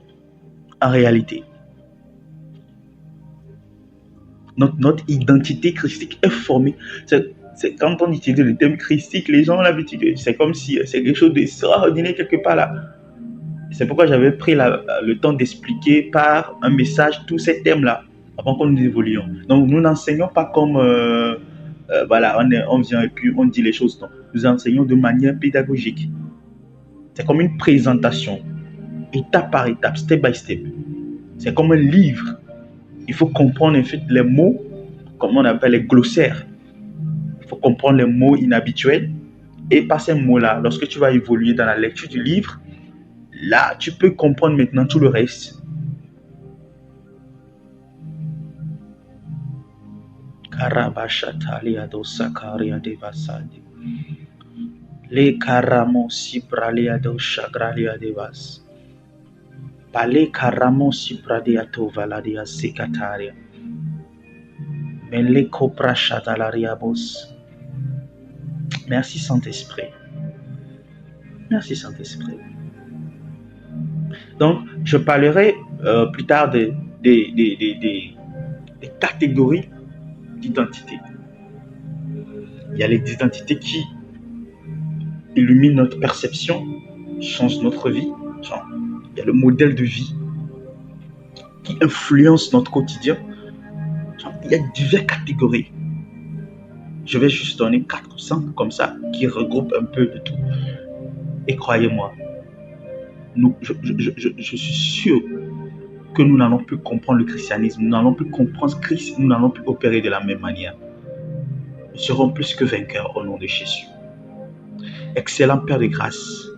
Speaker 1: en réalité. Notre identité christique est formée. C'est quand on utilise le terme christique, les gens ont l'habitude. C'est comme si c'est quelque chose d'extraordinaire quelque part là. C'est pourquoi j'avais pris le temps d'expliquer par un message tous ces thèmes-là avant que nous évoluions. Donc, nous n'enseignons pas comme, voilà, on vient et puis on dit les choses. Non. Nous enseignons de manière pédagogique. C'est comme une présentation, étape par étape, step by step. C'est comme un livre. Il faut comprendre en fait les mots, comme on appelle les glossaires. Il faut comprendre les mots inhabituels. Et par ces mots-là, lorsque tu vas évoluer dans la lecture du livre, là, tu peux comprendre maintenant tout le reste. Les karamo sipralia do shagralia devas. Pale karamo sipradia tovaladia sikataria. Mele kopra shatalaria bos. Merci Saint-Esprit. Merci Saint-Esprit. Donc, je parlerai plus tard des catégories d'identité. Il y a les identités qui illuminent notre perception, changent notre vie. Il y a le modèle de vie qui influence notre quotidien. Il y a diverses catégories. Je vais juste donner 4 ou 5 comme ça qui regroupent un peu de tout. Et croyez-moi, je suis sûr que nous n'allons plus comprendre le christianisme, nous n'allons plus comprendre Christ, nous n'allons plus opérer de la même manière. Nous serons plus que vainqueurs au nom de Jésus. Excellent Père de grâce,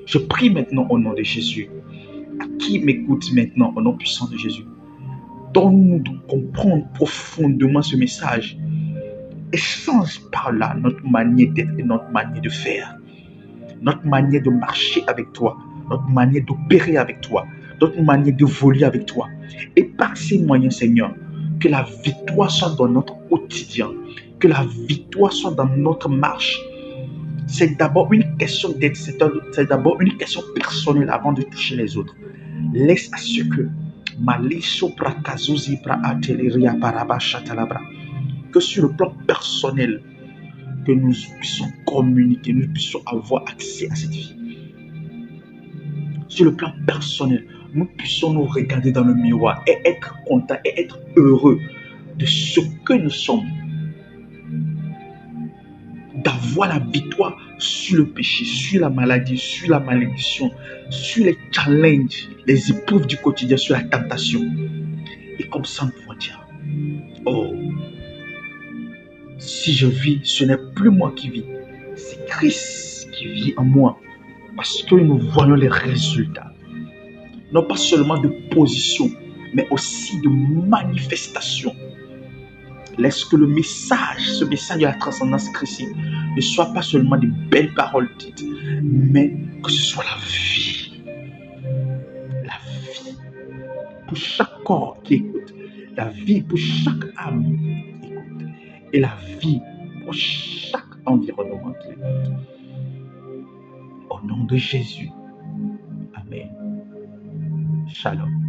Speaker 1: je prie maintenant au nom de Jésus. À qui m'écoute maintenant au nom puissant de Jésus, donne-nous de comprendre profondément ce message. et change par là notre manière d'être et notre manière de faire, notre manière de marcher avec toi, notre manière d'opérer avec toi, notre manière de voler avec toi. Et par ces moyens, Seigneur, que la victoire soit dans notre quotidien, que la victoire soit dans notre marche. C'est d'abord une question d'aide, c'est d'abord une question personnelle avant de toucher les autres. Laisse à ce que que sur le plan personnel, que nous puissions communiquer, nous puissions avoir accès à cette vie. Sur le plan personnel, nous puissions nous regarder dans le miroir et être contents et être heureux de ce que nous sommes. D'avoir la victoire sur le péché, sur la maladie, sur la malédiction, sur les challenges, les épreuves du quotidien, sur la tentation. Et comme ça, nous pouvons dire, oh, si je vis, ce n'est plus moi qui vis, c'est Christ qui vit en moi. Parce que nous voyons les résultats. Non pas seulement de position, mais aussi de manifestation. Laisse que le message, ce message de la transcendance chrétienne, ne soit pas seulement des belles paroles dites, mais que ce soit la vie. La vie pour chaque corps qui écoute, la vie pour chaque âme qui écoute, et la vie pour chaque environnement qui écoute. Au nom de Jésus. Amen. Shalom.